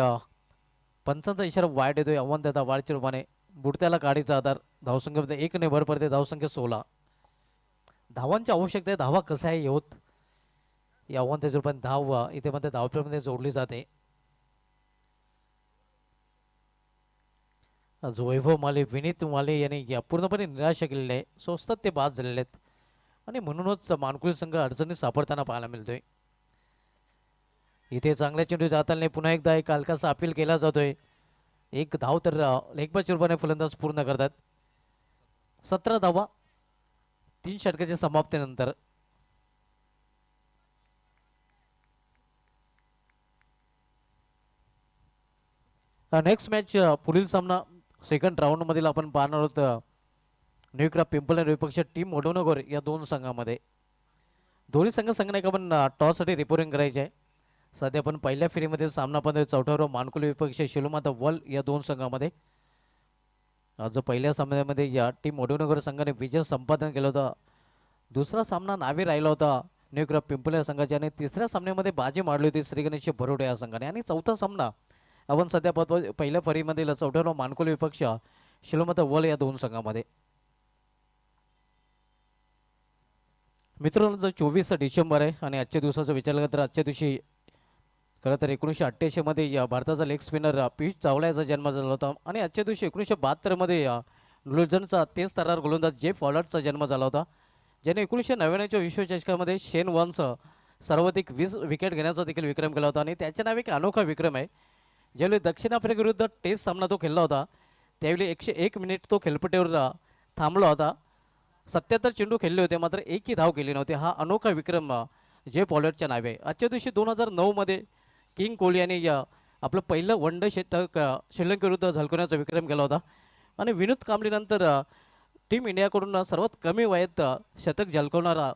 पंचांचा इशारा वाईट येतोय. आव्हान देता वाढच्या रूपाने बुडत्याला काढीचा आधार. धावसंख्येमध्ये 1 ने भर पडते. धावसंख्या 16. धावांची आवश्यकता आहे. धावा कसा आहे होत या आव्हान त्याच्या रूपाने धाव इथे मध्ये धावपळीमध्ये जोडली जाते. वैभव माले विनीत माले यांनी पूर्णपणे निराशा केलेली आहे. स्वस्तात ते बाद झालेले आहेत आणि म्हणूनच मानकुळे संघ अडचणीत सापडताना पाहायला मिळतोय. इथे चांगल्या चेंडू जाताना पुन्हा एकदा एक हलकासा अपील केला जातोय. एक धाव तर लेगबाज रूपाने फलंदाज पूर्ण करतात. 17 धावा 3 षटकाच्या समाप्तीनंतर. नेक्स्ट मॅच पुढील सामना सेकंड राऊंड मधील आपण पाहणार आहोत न्यू क्लब पिंपळनेर विपक्ष टीम ओढोनगर या दोन संघामध्ये. दोन्ही संघ संघाने आपण टॉससाठी रिपोर्टिंग करायचे आहे. सध्या आपण पहिल्या फेरीमध्ये सामना पण चौथ्यावर मानकुले विपक्ष शिलोमाता वल या दोन संघामध्ये. आज पहिल्या सामन्यामध्ये या टीम ओढोनगर संघाने विजय संपादन केला होता. दुसरा सामना नावे राहिला होता न्यू क्लब पिंपळनेर संघाच्या आणि तिसऱ्या सामन्यामध्ये बाजी मारली होती श्री गणेश भरोडे या संघाने. आणि चौथा सामना आपण सध्या पहिल्या फेरीमधील चौथ्यावर मानकुले विपक्ष शिलोमाता वल या दोन संघामध्ये. मित्रांनो जर 24 डिसेंबर आहे आणि आजच्या दिवसाचा विचार केला तर आजच्या दिवशी खरं तर 1988 मध्ये भारताचा लेग स्पिनर पीयूष चावला याचा जन्म झाला होता. आणि आजच्या दिवशी 1972 मध्ये न्यूझीलंडचा तेज तर्रार गोलंदाज जेफ फॉलर्टचा जन्म झाला होता, ज्याने 1999च्या विश्वचषकामध्ये शेन वॉर्नसह सर्वाधिक 20 विकेट घेण्याचा देखील विक्रम केला होता. आणि त्याच्या नावे एक अनोखा विक्रम आहे. ज्यावेळी दक्षिण आफ्रिका विरुद्ध टेस्ट सामना तो खेळला होता त्यावेळी 101 मिनिट तो खेळपट्टीवर थांबला होता. 77 चेंडू खेळले होते मात्र एकही धाव केली नव्हती. हा अनोखा विक्रम जेफ फॉलर्टच्या नावे आहे. आजच्या दिवशी 2009 मध्ये किंग कोहली यांनी आपलं पहिलं वन डे षटक श्रीलंकेविरुद्ध झळकवण्याचा विक्रम केला होता. आणि विनोद कांबळीनंतर टीम इंडियाकडून सर्वात कमी वयात शतक झळकवणारा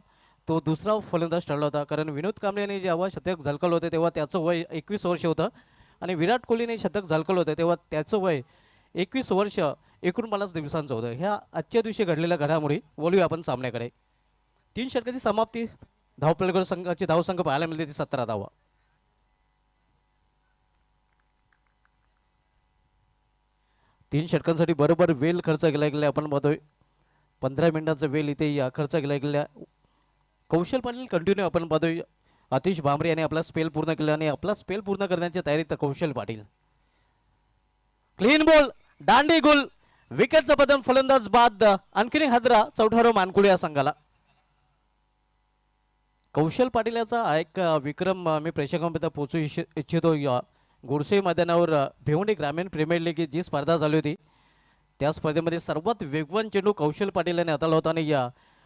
तो दुसरा फलंदाज ठरला होता. कारण विनोद कांबळे यांनी जेव्हा शतक झळकवलं होतं तेव्हा त्याचं वय 21 वर्ष होतं आणि विराट कोहलीने शतक झळकवलं होतं तेव्हा त्याचं वय 21 वर्ष 49 दिवसांचं होतं. ह्या आजच्या दिवशी घडलेल्या घडामोडी बोलूया आपण सामन्याकडे. 3 षटकाची समाप्ती. धावपलकर संघाची धावसंख्या पाहायला मिळते ती 17 धावा. 3 षटकांसाठी बरोबर वेल खर्च केला गेला आपण बघतोय. 15 मिनिटांचा वेल इथे खर्च केला गेला. कौशल पाटील कंटिन्यू आपण बघतोय. आतिश भांबरे यांनी आपला स्पेल पूर्ण केला आणि आपला स्पेल पूर्ण करण्याची तयारीत कौशल पाटील. क्लीन बॉल दांडी गुल विकेटचा बदल फलंदाज बाद. आणखीन हादरा चौथारो मानकुळे या संघाला. कौशल पाटील याचा एक विक्रम मी प्रेक्षकांपर्यंत पोहोचू इच्छितो. गोडसे मैदानावर भिवंडी ग्रामीण प्रीमियर लीग जी स्पर्धा झाली होती त्या स्पर्धेमध्ये सर्वात वेगवान चेंडू कौशल पाटील यांनी हाताळला होता. आणि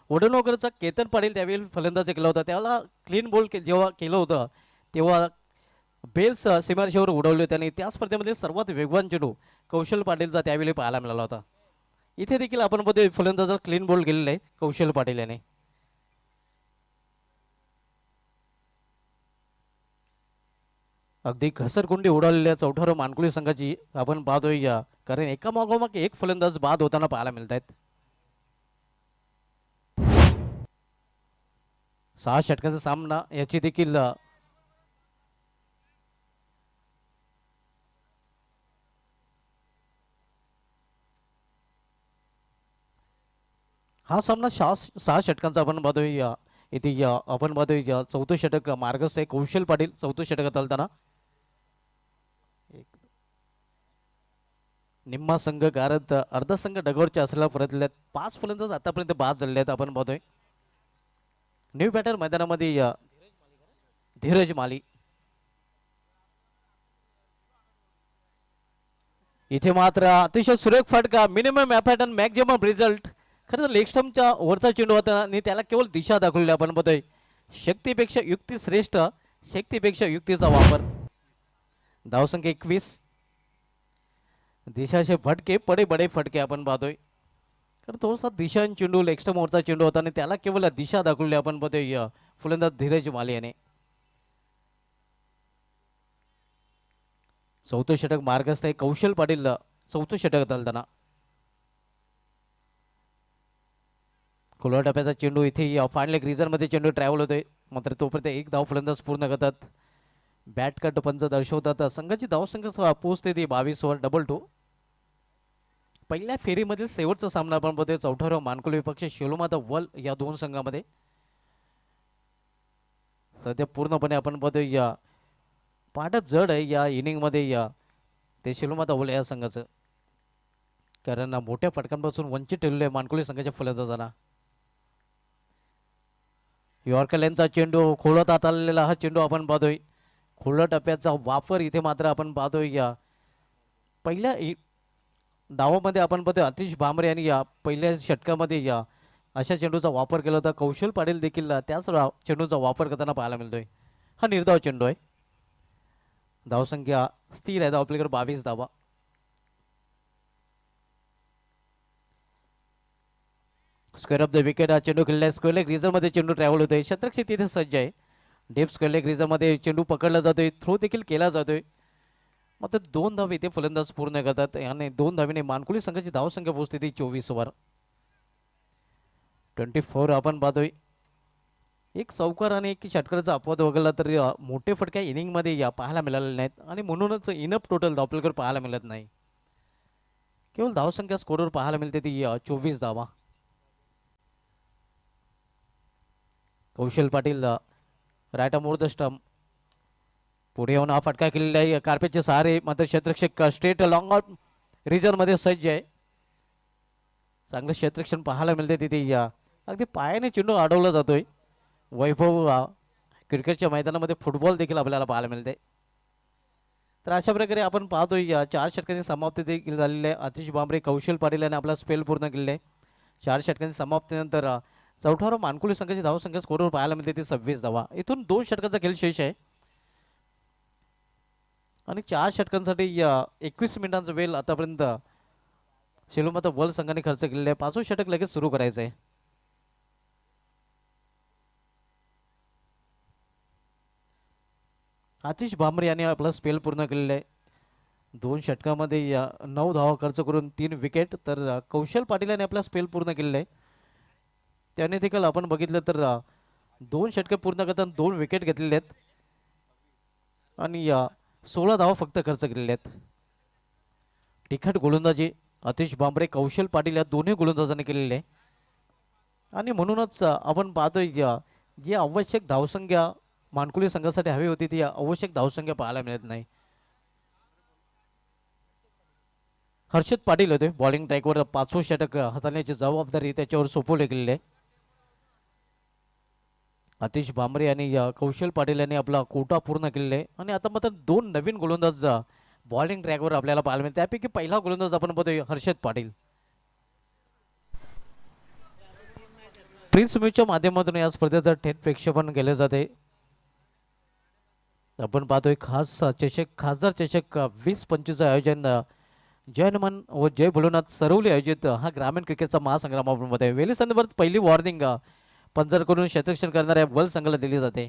ओढोनगरचा केतन पाटील त्यावेळी फलंदाज केला होता. त्याला क्लीन बॉल जेव्हा केलं होतं तेव्हा बेल्स सीमारेषेवर उडवले होते आणि त्या स्पर्धेमध्ये सर्वात वेगवान चेंडू कौशल पाटीलचा त्यावेळी पाहायला मिळाला होता. इथे देखील आपण मध्ये फलंदाजाला क्लीन बॉल केलेला आहे कौशल पाटील याने. अगदी घसरकुंडी उडालेल्या चौथारो मानकुळे संघाची आपण पाहतोय कारण एका मागोमाग एक फलंदाज बाद होताना पाहायला मिळत आहेत. 6 षटकांचा सामना याची देखील हा सामना 6 षटकांचा आपण पाहतोय इथे आपण पाहतोय चौथं षटक मार्गस्थ आहे कौशल पाटील चौथं षटक चालताना निम्मा संघ गारद अर्धा संघ डगोरच्या असलेला परतल्यात 5 फलंदाज आतापर्यंत बाद झालेले आहेत आपण पाहतोय न्यू बॅटर मैदानामध्ये धीरज माली इथे मात्र अतिशय सुरेख फटका मिनिमम एफर्ट आणि मॅक्झिमम रिझल्ट खरं तर लेग स्टंपच्या वरचा चेंडू होता आणि त्याला केवळ दिशा दाखवली आपण बघतोय शक्तीपेक्षा युक्ती श्रेष्ठ शक्तीपेक्षा युक्तीचा वापर धावसंख्या 21 दिशाचे फटके पडे बडे फटके आपण पाहतोय कारण थोडासा दिशा चेंडू लेग स्टंप वरचा चेंडू होता आणि त्याला केवळ दिशा दाखवली आपण बघतोय फलंदाज धीरज माली याने चौथं षटक मार्गस्थ आहे कौशल पाटील चौथं षटक चालताना खुल्या टप्प्याचा चेंडू इथे फायनल ग्रीजर मध्ये चेंडू ट्रॅव्हल होतोय मात्र तोपर्यंत एक धाव फलंदाज पूर्ण करतात बॅट कट पंच दर्शवतात संघाची धावसंख्या पोहोचते ती 22 वर डबल 2 पहिल्या फेरीमधील शेवटचा सामना आपण बघतोय चौथ्यावर मानकुल विपक्ष शेलोमाता वल या दोन संघामध्ये सध्या पूर्णपणे आपण बघतोय पाठ जड आहे या इनिंग मध्ये ते शेलोमाता वल या संघाचं कारण मोठ्या फटकांपासून वंचित ठेवलेले मानकुली संघाच्या फलंदाजांना यॉर्कर लेनचा चेंडू खोलत हात आलेला हा चेंडू आपण पाहतोय खुल्या टप्प्याचा वापर इथे मात्र आपण पाहतोय पहिल्या डावामध्ये आपण पाहतोय अतिश भामरे यांनी पहिल्या षटकामध्ये अशा चेंडूचा वापर केला होता कौशल पाटील देखील त्याच चेंडूचा वापर करताना पाहायला मिळतोय हा निर्धाव चेंडू आहे धावसंख्या स्थिर आहे आपल्याकडे 22 धावा स्क्वेअर ऑफ द विकेट हा चेंडू खेळलाय स्क्वेअर लेग रिझर मध्ये चेंडू ट्रॅव्हल होतोय शतरक्षित तिथे सज्ज आहे डेप स्क्वेअर लेग रिझर मध्ये चेंडू पकडला जातोय थ्रो देखील केला जातोय मात्र 2 धावे इथे फलंदाज पूर्ण करतात आणि 2 धावेने मानकुली संघाची धावसंख्या पोहोचते ती 24 वर 24 आपण पाहतोय एक चौकार आणि एक षटकाराचा अपवाद वगळला तर मोठे फटक्या इनिंग मध्ये पाहायला मिळाले नाहीत आणि म्हणूनच इनफ टोटल आपल्याकडे पाहायला मिळत नाही केवळ धावसंख्या स्कोरवर पाहायला मिळते ती 24 धावा Kaushal Patil right more the stump पुढे येऊन हा फटका केलेला आहे कार्पेटचे सहारे मात्र क्षेत्ररक्षक स्ट्रेट लॉंग आउट रिझर मध्ये सज्ज आहे चांगलं क्षेत्ररक्षण पाहायला मिळते तिथे अगदी पायाने चेंडू अडवला जातोय वैभव क्रिकेटच्या मैदानामध्ये फुटबॉल देखील आपल्याला पाहायला मिळते तर अशा प्रकारे आपण पाहतोय 4 षटकांची समाप्ती देखील झालेली आहे अतिश भामरे कौशल पाटील यांनी आपला स्पेल पूर्ण केलेला आहे 4 षटकांची समाप्तीनंतर चौथ्यावर मानकुली संघाची धावसंख्या स्कोरवर पाहायला मिळते ती 26 धावा इथून 2 षटकांचा खेळ शेष आहे आणि 4 षटकांसाठी 21 मिनिटांचा वेळ आतापर्यंत शेलोमाता वल संघाने खर्च केलेला आहे 5वं षटक लगेच सुरू करायचं आहे आतिश भामरे यांनी आपला स्पेल पूर्ण केलेला आहे 2 षटकामध्ये 9 धावा खर्च करून 3 विकेट तर कौशल पाटील यांनी आपला स्पेल पूर्ण केलेला आहे त्याने देखील आपण बघितलं तर 2 षटके पूर्ण करताना 2 विकेट घेतलेले आहेत आणि 16 धावा फक्त खर्च केलेले आहेत तिखट गोलंदाजी अतिश भामरे कौशल पाटील या दोन्ही गोलंदाजांनी केलेले आहे आणि म्हणूनच आपण पाहतोय जी आवश्यक धावसंख्या मानकुली संघासाठी हवी होती ती आवश्यक धावसंख्या पाहायला मिळत नाही हर्षद पाटील होते बॉलिंग ट्रॅकवर 5वं षटक हाताळण्याची जबाबदारी त्याच्यावर सोपवली गेलेली आहे अतिश भामरे आणि कौशल पाटील यांनी आपला कोटा पूर्ण केलेला आहे आणि आता मात्र 2 नवीन गोलंदाज बॉलिंग ट्रॅकवर आपल्याला पाहायला मिळते त्यापैकी पहिला गोलंदाज आपण बघतोय हर्षद पाटील प्रिन्स म्यूजच्या माध्यमातून या स्पर्धेचं थेट प्रक्षेपण केले जाते आपण पाहतोय खास चषक खासदार चषक 20-25 आयोजन जय हनुमान व जय भोलेनाथ सरवली आयोजित हा ग्रामीण क्रिकेटचा महासंग्राम आपण बघतोय वेली संदर्भात पहिली वॉर्निंग पंजर करून क्षेत्ररक्षण करणाऱ्या वल संघाला दिली जाते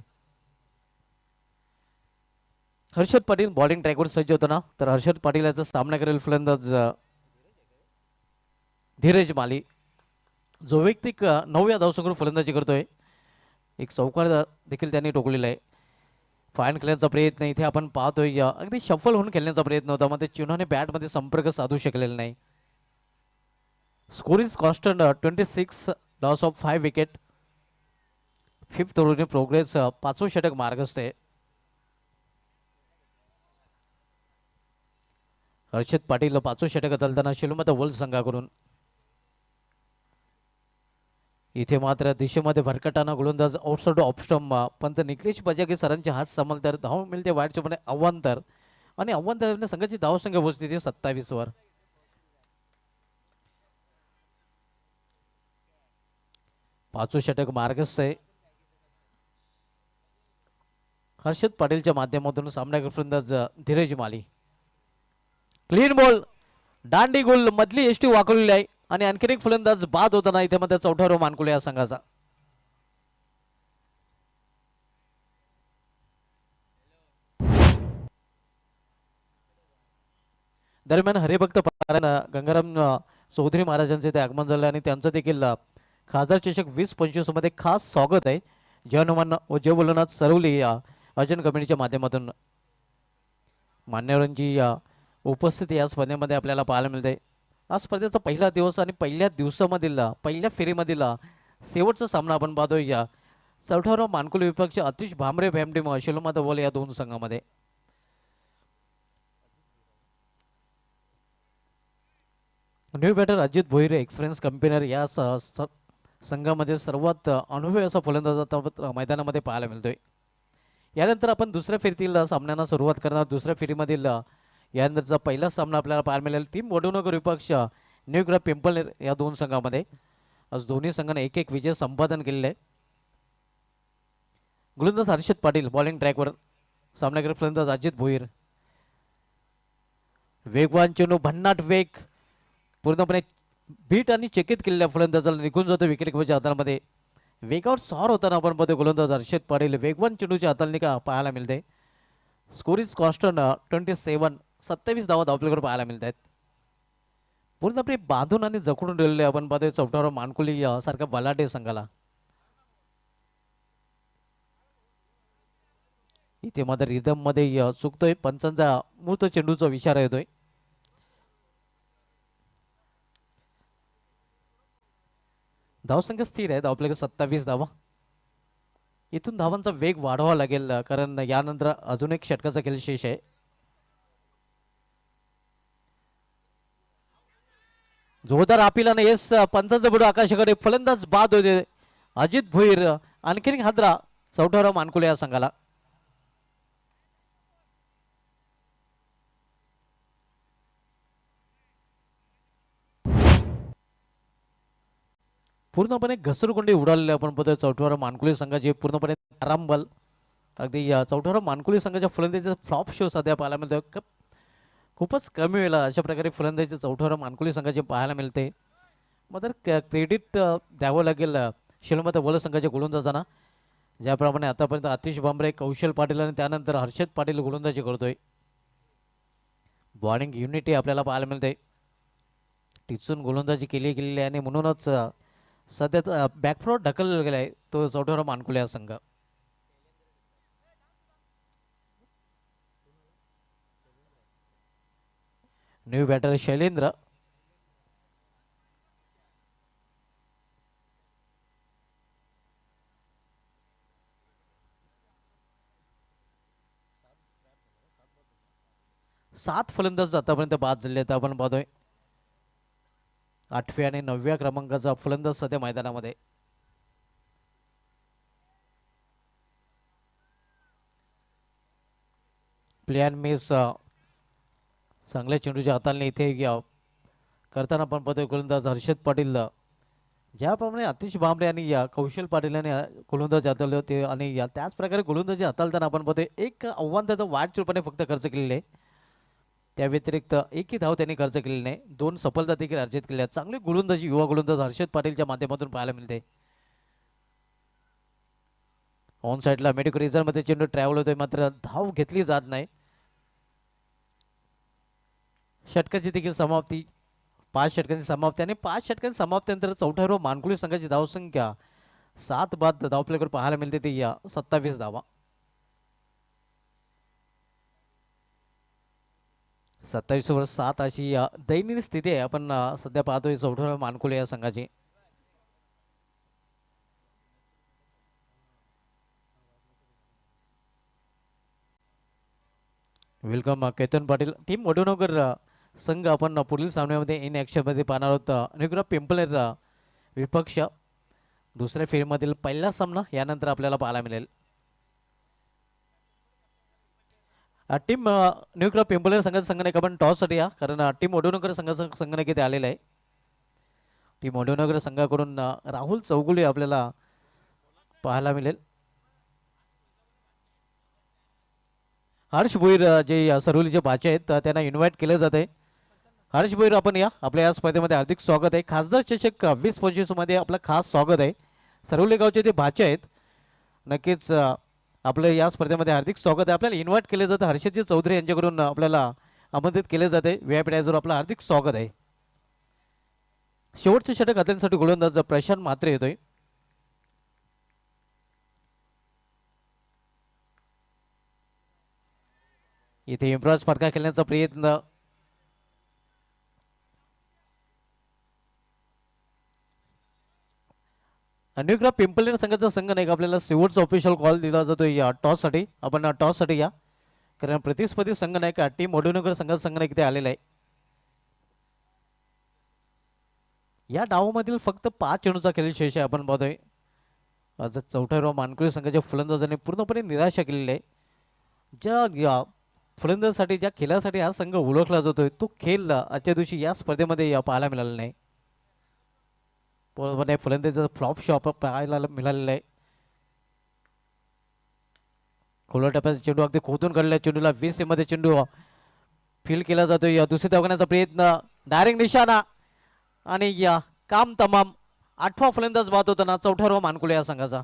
हर्षद पाटील बॉलिंग ट्रॅकवर सज्ज होताना तर हर्षद पाटील याचा सामना करेल फलंदाज धीरज माली जो वैयक्तिक 9व्या धावसंख्येवर फलंदाजी करतोय एक चौकार देखील त्यांनी टोकलेला आहे फाईन खेळण्याचा प्रयत्न इथे आपण पाहतोय अगदी शफल होऊन खेळण्याचा प्रयत्न होता मध्ये चिन्हाने बॅट मध्ये संपर्क साधू शकलेला नाही score is constant 26 loss of 5 wicket. 5th over in progress. 5वं षटक मार्गस्थ आहे. हर्षद पाटील 5वं षटक हाताळताना शिलमत वल्स संघाकडून. इथे मात्र दिशेमध्ये भरकटाना गोलंदाज आउटसाइड ऑफ स्टंप. पंच निकलेश बजागे सरांचे हात समल तर धाव मिळते वाईट चोपणे अव्वांतर आणि अव्वांतर संघाची धावसंख्या पोहोचते ती 27 वर. पाचवं षटक मार्गस्थ आहे. हर्षद पाटीलच्या माध्यमातून सामना फलंदाज धीरज माली. क्लीन बॉल दांडी गोल मधली एसटी वाकवलेली आहे आणि आणखीन एक फलंदाज बाद होताना इथे मध्ये 4था मानकुले या संघाचा. दरम्यान हरिभक्त गंगाराम चौधरी महाराजांचे ते आगमन झाले आणि त्यांचं देखील खासदार चषक 20-25 मध्ये खास स्वागत आहे. जयनुमान व जय बोलनाथ सरवली या अर्जन कमिटीच्या माध्यमातून मान्यवरांची उपस्थिती या स्पर्धेमध्ये आपल्याला पाहायला मिळते. आज स्पर्धेचा पहिला दिवस आणि पहिल्या दिवसामधील पहिल्या फेरीमधील शेवटचा सामना आपण पाहतोय. या 4था मानकुले विपक्ष अतिश भामरे फॅमटीम शिलोमात बोल या दोन संघामध्ये. New batter Ajit Bhoir experience campaigner या संघामध्ये सर्वात अनुभवी असा फलंदाज आता मैदानामध्ये पाहायला मिळतोय. यानंतर आपण दुसऱ्या फेरीतील सामन्यांना सुरुवात करणार. दुसऱ्या फेरीमधील यानंतरचा पहिला सामना आपल्याला पाहायला मिळेल. टीम वडूनगर विपक्ष न्यू ग्राफ पिंपळनेर या दोन संघामध्ये. आज दोन्ही संघाने एक एक विजय संपादन केलेले आहे. गोलंदाज हर्षद पाटील बॉलिंग ट्रॅकवर. सामनावीर फलंदाज अजित भोईर. वेगवान चेंडू भन्नाट वेग पूर्णपणे बीट आणि चकित केलेल्या फलंदाजाला निघून जातो विकेट किपरच्या हातामध्ये. वेगावर सॉर होताना आपण पाहतो गोलंदाज हर्षद पाटील वेगवान चेंडूच्या हाताळणी का पाहायला मिळते. Score is constant 27. 27 धावा धावपलीकडे पाहायला मिळत आहेत. पूर्णपणे बांधून आणि जखडून ठेवलेले आपण पाहतोय 4था मानकुली सारखा बलाढ्य संघाला. इथे मात्र रिदम मध्ये चुकतोय. पंचांचा मूर्त चेंडूचा इशारा येतोय. धावसंख्या स्थिर आहे. धावपलीकडे 27 धावा. इथून धावांचा वेग वाढवावा लागेल कारण यानंतर अजून एक षटकाचा खेळ शेष आहे. जोरदार अपील आणि येस पंचांचा बुडू आकाशाकडे. फलंदाज बाद होते अजित भोईर. आणखीन हादरा 4था मानकुले या संघाला. पूर्णपणे घसरगुंडी उडालेले आपण बघतोय 4था मानकुले संघाचे. पूर्णपणे आरामबल अगदी 4था मानकुले संघाच्या फलंदाजीचा फ्लॉप शो सध्या पाहायला मिळतोय. खूपच कमी वेळा अशा प्रकारे फलंदाजी 4था मानकुले संघाचे पाहायला मिळते. मात्र क्रेडिट द्यावं लागेल शिलोमत वल संघाच्या गोलंदाजांना. ज्याप्रमाणे आतापर्यंत आतिश भांबरे कौशल पाटील आणि त्यानंतर हर्षद पाटील गोलंदाजी करतोय. बॉलिंग युनिटी आपल्याला पाहायला मिळते. टिचून गोलंदाजी केली गेलेली आहे आणि म्हणूनच सध्या बॅकफ्रॉड ढकलला गेला आहे तो 4था मानकुले हा संघ. New batter Shailendra. सात फलंदाज आतापर्यंत बाद झाले आहेत आपण पाहतोय. 8व्या आणि 9व्या क्रमांकाचा फलंदाज सध्या मैदानामध्ये. प्लेन मिस चांगल्या चेंडूच्या हाताने इथे करताना आपण पाहतोय गोलंदाज हर्षद पाटील. ज्याप्रमाणे आतिश भांबरे आणि कौशल पाटील यांनी गोलंदाज हाताळले होते आणि त्याच प्रकारे गोलंदाजी हाताळताना आपण पाहतोय एक आव्हान त्याचं वाईट चुरपणे फक्त खर्च केलेले. त्या व्यतिरिक्त एकही धाव त्यांनी खर्च केलेली नाही. 2 सफलता देखील अर्जित केल्या. चांगली गोलंदाजी युवा गोलंदाज हर्षद पाटीलच्या माध्यमातून पाहायला मिळते. ऑन साईडला मेडिकल रिझर्व मध्ये चेंडू ट्रॅव्हल होतोय मात्र धाव घेतली जात नाही. षटकाची देखील समाप्ती. 5 षटकांची समाप्ती आणि 5 षटकांची समाप्तीनंतर 4था मानकुले संघाची धावसंख्या 7 बाद धावपलीकडे पाहायला मिळते ती 27 धावा. 27 वर 7 अशी दयनीय स्थिती आहे आपण सध्या पाहतोय 4था मानकुले या संघाची. वेलकम केतन पाटील. टीम वडूनगर संघ आपण पुढील सामन्यामध्ये इन ॲक्शनमध्ये पाहणार आहोत. अनुग्रह पिंपलेर विपक्ष दुसऱ्या फेरीमधील पहिला सामना यानंतर आपल्याला पाहायला मिळेल. टीम न्यूक्रा पिंपलेर संघाचा संघटक आपण टॉससाठी या, कारण टीम वडूनगर संघाचा संघटक इथे आलेला आहे. टीम वडूनगर संघाकडून राहुल चौगुले आपल्याला पाहायला मिळेल. हर्ष भोईर जे सरुलीचे बाचे आहेत त्यांना इन्व्हाइट केलं जात आहे. हर्ष भोईर आपण या, आपल्या या स्पर्धेमध्ये हार्दिक स्वागत आहे. खासदार चषक 2025 मध्ये आपलं खास स्वागत आहे. सरुली गावचे ते बाचे आहेत, नक्कीच आपलं या स्पर्धेमध्ये हार्दिक स्वागत आहे. आपल्याला इन्व्हाइट केले जातं. हर्षदजी चौधरी यांच्याकडून आपल्याला आमंत्रित केले जाते. व्हीआयपी डायझर आपलं हार्दिक स्वागत आहे. शेवटचे षटक हातांसाठी गोलंदाज प्रशांत म्हात्रे येतोय. इथे इम्प्राज फटका खेळण्याचा प्रयत्न, अनुग्रह पिंपलेर संघाचा संघ नाही का आपल्याला शेवटचा ऑफिशियल कॉल दिला जातो या टॉससाठी. आपण टॉससाठी या, कारण प्रतिस्पर्धी संघ नाही का टीम वडूनगर संघाचा संघ नाही इथे आलेला आहे. या डावामधील फक्त 5 चेंडूचा खेळ शेष आहे. आपण पाहतोय आज चौथ्या मानकुळी संघाच्या फलंदाजांनी पूर्णपणे निराशा केलेली आहे. ज्या फलंदाजासाठी ज्या खेळासाठी हा संघ ओळखला जातोय तो खेळ आजच्या दिवशी या स्पर्धेमध्ये पाहायला मिळाला नाही. पूर्णपणे फलंदाजाचा फ्लॉप शॉप पाहायला मिळालेला आहे. खोला टप्प्याचा चेंडू अगदी खोदून काढलेला चेंडूला 20 मध्ये चेंडू फील केला जातोय. या दुसरी धावण्याचा प्रयत्न, डायरेक्ट निशाणा आणि या काम तमाम. 8वा फलंदाज बाद होताना 4था मानकुळे या संघाचा.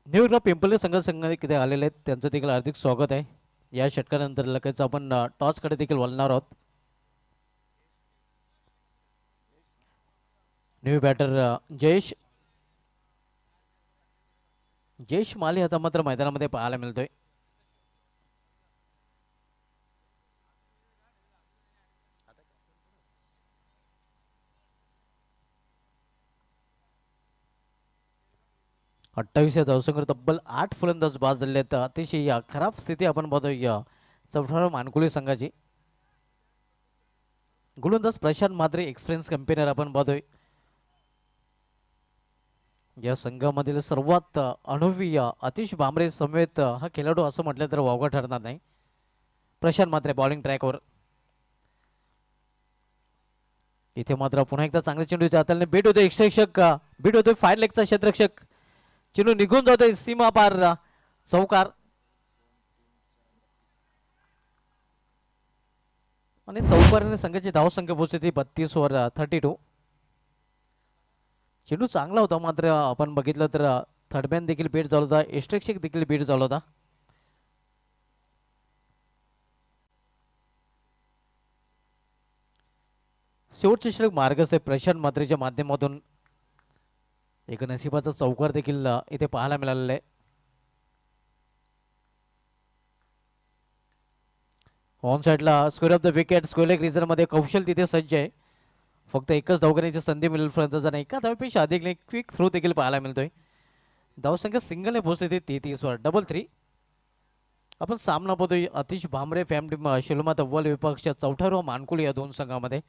न्यूयॉर्कला पिंपले संघ किती आलेले आहेत त्यांचं देखील हार्दिक स्वागत आहे. या षटकानंतर लगेच आपण टॉसकडे देखील वळणार आहोत. न्यू बॅटर जयेश माली आता मात्र मैदानामध्ये पाहायला मिळतोय. या धावसंख्येवर तब्बल 8 फलंदाज बाद झाले आहेत. अतिशय खराब स्थिती आपण पाहतोय चौथ्या मानकुळे संघाची. गोलंदाज प्रशांत म्हात्रे एक्सपिरियन्स कंपेनर आपण पाहतोय. या संघामधील सर्वात अनुभवी आतिश भांबरे समेत हा खेळाडू असं म्हटलं तर वावगा ठरणार नाही. प्रशांत म्हात्रे बॉलिंग ट्रॅकवर. इथे मात्र पुन्हा एकदा चांगले चेंडूच्या हाताने बीट होतोय. क्षेत्ररक्षक बीट होतोय. फायर लेगचा क्षेत्ररक्षक चेंडू निघून जातोय सीमा पार. चौकार आणि चौकाराने संघाची धावसंख्या पोहोचते 32 वर 32. चेंडू चांगला होता, मात्र आपण बघितलं तर थर्डमॅन देखील बीट झाला होता. एक्स्ट्रेक्षक देखील बीट झाला होता. शेवटचे षटक मार्गस्थ प्रशांत म्हात्रेच्या माध्यमातून एक नशिबाचा चौकार देखील इथे पाहायला मिळालेला आहे. ऑन साइडला square of the wicket square reason मध्ये कौशल तिथे सज्ज आहे. फक्त एकच धावण्याची संधी मिळेल फलंदाजांना. एका धावेपेक्षा अधिक क्विक थ्रो देखील पाहायला मिळतोय. धावसंख्या सिंगलने पोहोचते 33 वर 3-3. आपण सामना पाहतोय आतिश भांबरे फॅमिली शिलमात अव्वल विपक्ष चौथा मानकुळे या दोन संघामध्ये.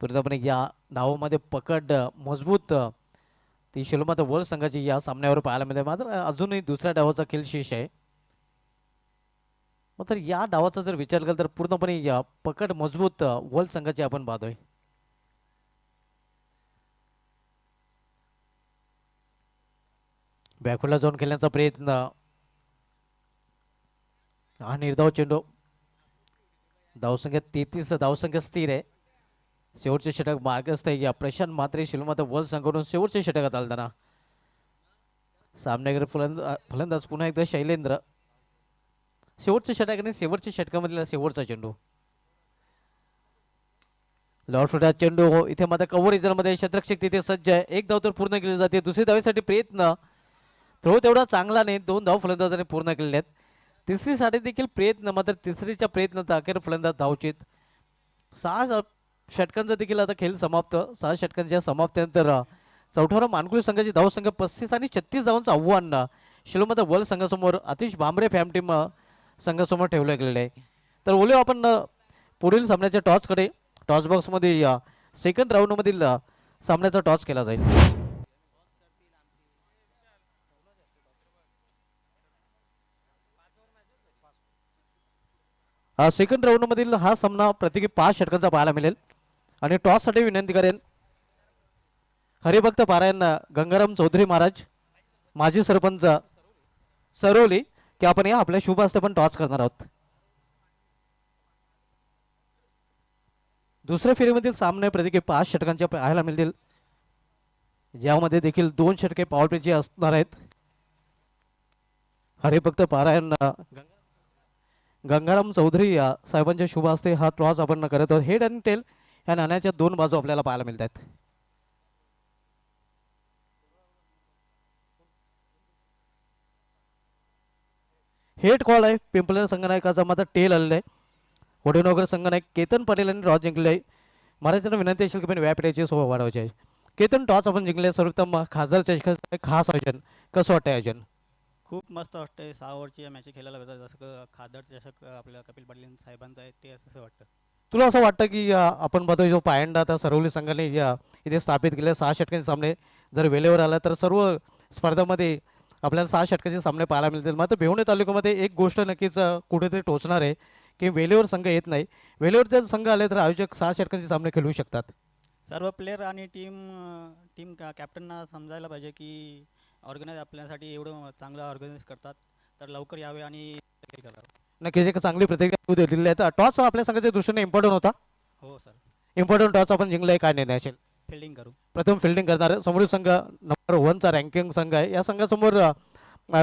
पूर्णपणे या डावामध्ये पकड मजबूत ती शिलमात अव्वल संघाची या सामन्यावर पाहायला मिळते. मात्र अजूनही दुसऱ्या डावाचा खेळ शेष आहे. मात्र या डावाचा जर विचार केला तर पूर्णपणे या पकड मजबूत वल संघाची आपण पाहतोय. बॅकवर्डला जाऊन खेळण्याचा प्रयत्न. हा निर्धाव चेंडू. धावसंख्या 33 धावसंख्या स्थिर आहे. शेवटचे षटक मार्गस्थ आहे या प्रशांत म्हात्रे शिलमात वल संघाकडून शेवटचे षटकात आलताना. सामन्याकडे फलंदाज पुन्हा एकदा शैलेंद्र. शेवटचे षटक आणि शेवटच्या षटकामधला शेवटचा चेंडू. लॉर्ड फुटा चेंडू हो इथे मात्र कव्हर इजरमध्ये क्षेत्ररक्षक तिथे सज्ज आहे. एक धाव तर पूर्ण केली जाते. दुसरी धावेसाठी प्रयत्न थ्रो तेवढा चांगला नाही. 2 धाव फलंदाजाने पूर्ण केलेले आहेत. तिसरीसाठी देखील प्रयत्न मात्र तिसरीच्या प्रयत्नात अखेर फलंदाज धावचित. 6 षटकांचा देखील आता खेळ समाप्त. 6 षटकांच्या समाप्तीनंतर चौथ्यावर मानकुली संघाची धावसंख्या 35 आणि 36 धावांचं आव्हान शिलोमता वर्ल्ड संघासमोर आतिश भांबरे फॅम टीम संघासमोर ठेवलं गेलेलं आहे. तर बोलूया आपण पुढील सामन्याच्या टॉसकडे. टॉस बॉक्समध्ये सेकंड राऊंडमधील सामन्याचा टॉस केला जाईल. सेकंड राऊंडमधील हा सामना प्रत्येकी 5 षटकांचा पाहायला मिळेल. आणि टॉससाठी विनंती करेन हरिभक्त पारायण गंगाराम चौधरी महाराज माजी सरपंच सरवली की आपण या आपल्या शुभ हस्ते पण टॉस करणार आहोत. दुसऱ्या फेरीमधील सामने प्रत्येकी 5 षटकांचे पाहायला मिळतील. ज्यामध्ये देखील 2 षटके पॉवर प्लेचे असणार आहेत. हरिभक्त पारायण गंगाराम चौधरी साहेबांच्या शुभ हस्ते हा टॉस आपण करत आहोत. हेड आणि टेल या नाण्याच्या 2 बाजू आपल्याला पाहायला मिळतात. हेड कॉल आहे पिंपळनेर संघनायकाचा मात्र टेल आलेला आहे. वडीनगर संघनायक केतन पटेल यांनी टॉस जिंकले आहे. महाराजांना विनंती असेल की पण व्यापीची सोबत वाढवायची आहे. केतन टॉस आपण जिंकले. सर्वोत्तम खासदार चषकाचं खास आयोजन कसं वाटतं आयोजन? खूप मस्त वाटतंय. 6 ओव्हरची मॅच खेळायला भेटतात. जसं खासदार चषक आपल्या कपिल पाटील साहेबांचं आहे ते असं वाटतं. तुला असं वाटतं की आपण बघतो जो पायंडा आता सरवली संघाने इथे स्थापित केले 6 षटकांचे सामने जर वेळेवर आला तर सर्व स्पर्धामध्ये आपल्याला 6 षटकाचे सामने पाहायला मिळतील. मात्र बेवणे तालुक्यामध्ये एक गोष्ट नक्कीच कुठेतरी टोचणार आहे की वेळेवर संघ येत नाही. वेळेवर जर संघ आले तर आयोजक 6 षटकांचे सामने खेळू शकतात. सर्व प्लेयर आणि टीम कॅप्टनना समजायला पाहिजे की ऑर्गनाईज आपल्यासाठी एवढं चांगलं ऑर्गनाईज करतात तर लवकर यावे आणि हे करावं. नक्कीच एक चांगली प्रतिक्रिया दिलेली आहे. टॉस आपल्या संघाच्या दृष्टीने इम्पॉर्टंट होता. हो सर. इम्पॉर्टंट टॉस आपण जिंकलाय. काय निर्णय असेल? फिल्डिंग करू. प्रथम फिल्डिंग करणार समोरील संघ नंबर 1 चा रँकिंग संघ आहे. या संघासमोर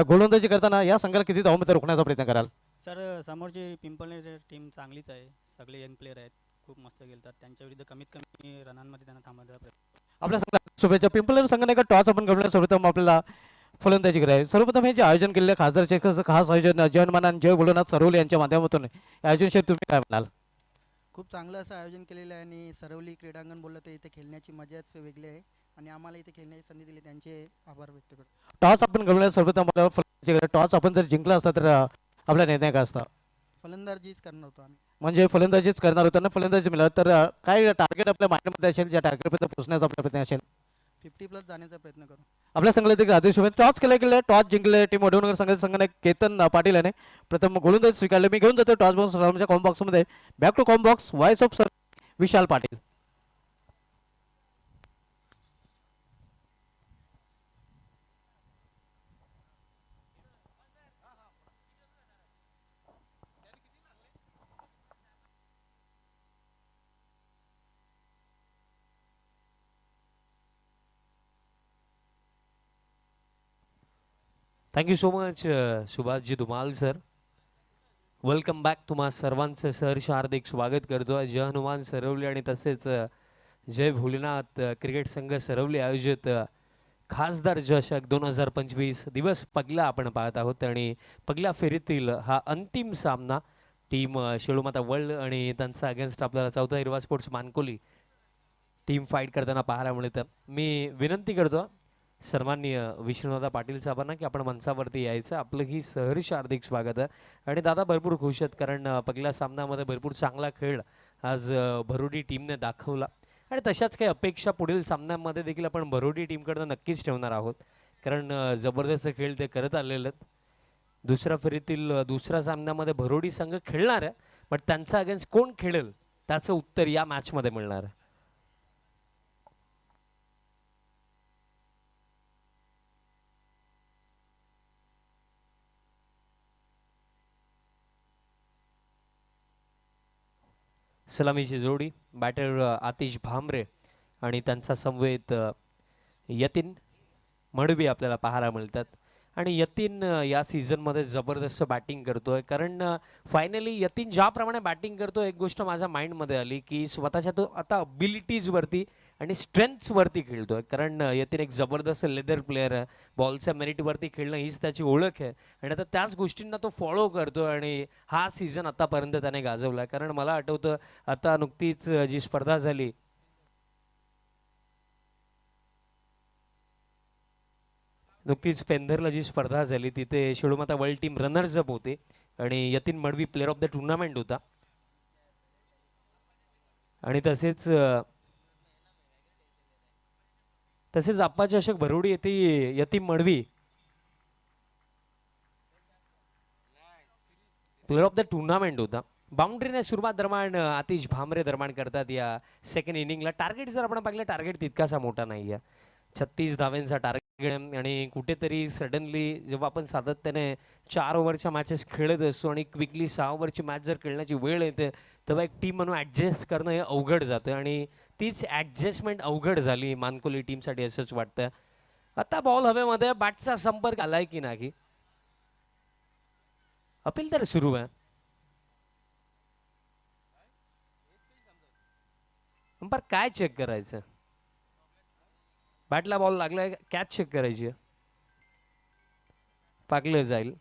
गोलंदाजी करताना या संघाला किती धावमध्ये रोखण्याचा प्रयत्न कराल? सर समोरची पिंपळनेर टीम चांगलीच आहे. सगळे यंग प्लेयर आहेत. खूप मस्त खेळतात. त्यांच्या विरुद्ध कमीत कमी रनांमध्ये त्यांना थांबवायचा प्रयत्न. आपल्या संघाला शुभेच्छा. पिंपळनेर संघाने का टॉस आपण गमवण्यास सर्वप्रथम आपल्याला फलंदाजी करावी. सर्वप्रथम हे जे आयोजन केलेले खासदार चषकाचं खास आयोजन जयमान जय भोलेनाथ सरवली यांच्या माध्यमातून आयोजनशी तुम्ही काय म्हणाल? खूप चांगलं असं आयोजन केलेलं आहे आणि सरवली क्रीडांगण बोललं तर इथे खेळण्याची मजाच वेगळी आहे आणि आम्हाला इथे खेळण्याची संधी दिली त्यांचे आभार व्यक्त करतो. टॉस आपण गमवण्यास सर्वप्रथम आपल्याला फलंदाजी करावी. टॉस आपण जर जिंकला असता तर आपला निर्णय काय असता? फलंदाजीच करणार होतो आम्ही. म्हणजे फलंदाजीच करणार होता ना. फलंदाजी मिळालं तर काय टार्गेट आपल्या माइंडमध्ये असेल ज्या टार्गेटपर्यंत पोहोचण्याचा आपला प्रयत्न असेल? 50+ जाण्याचा प्रयत्न करू. आपल्या संघाला देखील आदेश टॉस केले टॉस जिंकले. टीम वडवणकर संघाचे संघनायक केतन पाटील याने प्रथम गोलंदाजी स्वीकारले. मी घेऊन जातो टॉस बॉक्स कॉम बॉक्समध्ये. Back to comm box voice of sir Vishal Patil. Thank you so much Subhashji Dhumal sir. Welcome back. तुम्हा सर्वांचं सहर्ष हार्दिक स्वागत करतो. जय हनुमान सरवली आणि तसेच जय भोलेनाथ क्रिकेट संघ सरवली आयोजित खासदार चषक 2025 दिवस पगला आपण पाहत आहोत. आणि पगल्या फेरीतील हा अंतिम सामना टीम शेळूमाता वर्ल्ड आणि त्यांचा अगेन्स्ट आपल्याला चौथा हिरवा स्पोर्ट्स मानकोली टीम फाईट करताना पाहायला मिळतं. मी विनंती करतो सन्माननीय विष्णुदादा पाटील साहेबांना की आपण मंचावरती यायचं. आपलं ही सहर्ष हार्दिक स्वागत आहे. आणि दादा भरपूर खुश आहेत कारण पहिल्या सामन्यामध्ये भरपूर चांगला खेळ आज भरोडी टीमने दाखवला आणि तशाच काही अपेक्षा पुढील सामन्यांमध्ये देखील आपण भरोडी टीमकडनं नक्कीच ठेवणार आहोत कारण जबरदस्त खेळ ते करत आलेले आहेत. दुसऱ्या फेरीतील दुसऱ्या सामन्यामध्ये भरोडी संघ खेळणार आहे पण त्यांचा अगेन्स्ट कोण खेळेल त्याचं उत्तर या मॅचमध्ये मिळणार आहे. सलामीची जोडी बॅटर आतिश भांबरे आणि त्यांचा समवेत यतीन मडवी आपल्याला पाहायला मिळतात. आणि यतीन या सीझनमध्ये जबरदस्त बॅटिंग करतोय. कारण फायनली यतीन ज्याप्रमाणे बॅटिंग करतो, एक गोष्ट माझ्या माइंडमध्ये आली की स्वतःच्या तो आता अबिलिटीजवरती आणि स्ट्रेंथ्सवरती खेळतोय. कारण यतीन एक जबरदस्त लेदर प्लेअर आहे. बॉलच्या मेरिटवरती खेळणं हीच त्याची ओळख आहे आणि आता त्याच गोष्टींना तो फॉलो करतोय आणि हा सीझन आतापर्यंत त्याने गाजवला. कारण मला आठवतं आता नुकतीच जी स्पर्धा झाली, नुकतीच पेंधरला जी स्पर्धा झाली तिथे शेळूमाता वर्ल्ड टीम रनर्स अप होते आणि Yatin Madavi player of the tournament होता. आणि तसेच आप्पा चषक भरोडी येथे Yatin Madavi player of the tournament होता. बाउंड्रीने सुरुवात दरम्यान आतिश भामरे दरम्यान करतात या सेकंड इनिंगला. टार्गेट जर आपण पाहिलं, टार्गेट तितकासा मोठा नाही आहे, 36 धाव्यांचा टार्गेट. आणि कुठेतरी सडनली जेव्हा आपण सातत्याने 4 ओव्हरच्या मॅचेस खेळत असतो आणि क्विकली 6 ओव्हरची मॅच जर खेळण्याची वेळ येते, तेव्हा एक टीम म्हणून ॲडजस्ट करणं हे अवघड जातं आणि तीच ॲडजस्टमेंट अवघड झाली मानकोली टीमसाठी असंच वाटतं. आता बॉल हवेमध्ये, बॅटचा संपर्क आलाय की नाही, अपील तर सुरू आहे. अंपायर काय चेक करायचं? बॅटला बॉल लागलाय, कॅच चेक करायची आहे, पाकलं जाईल.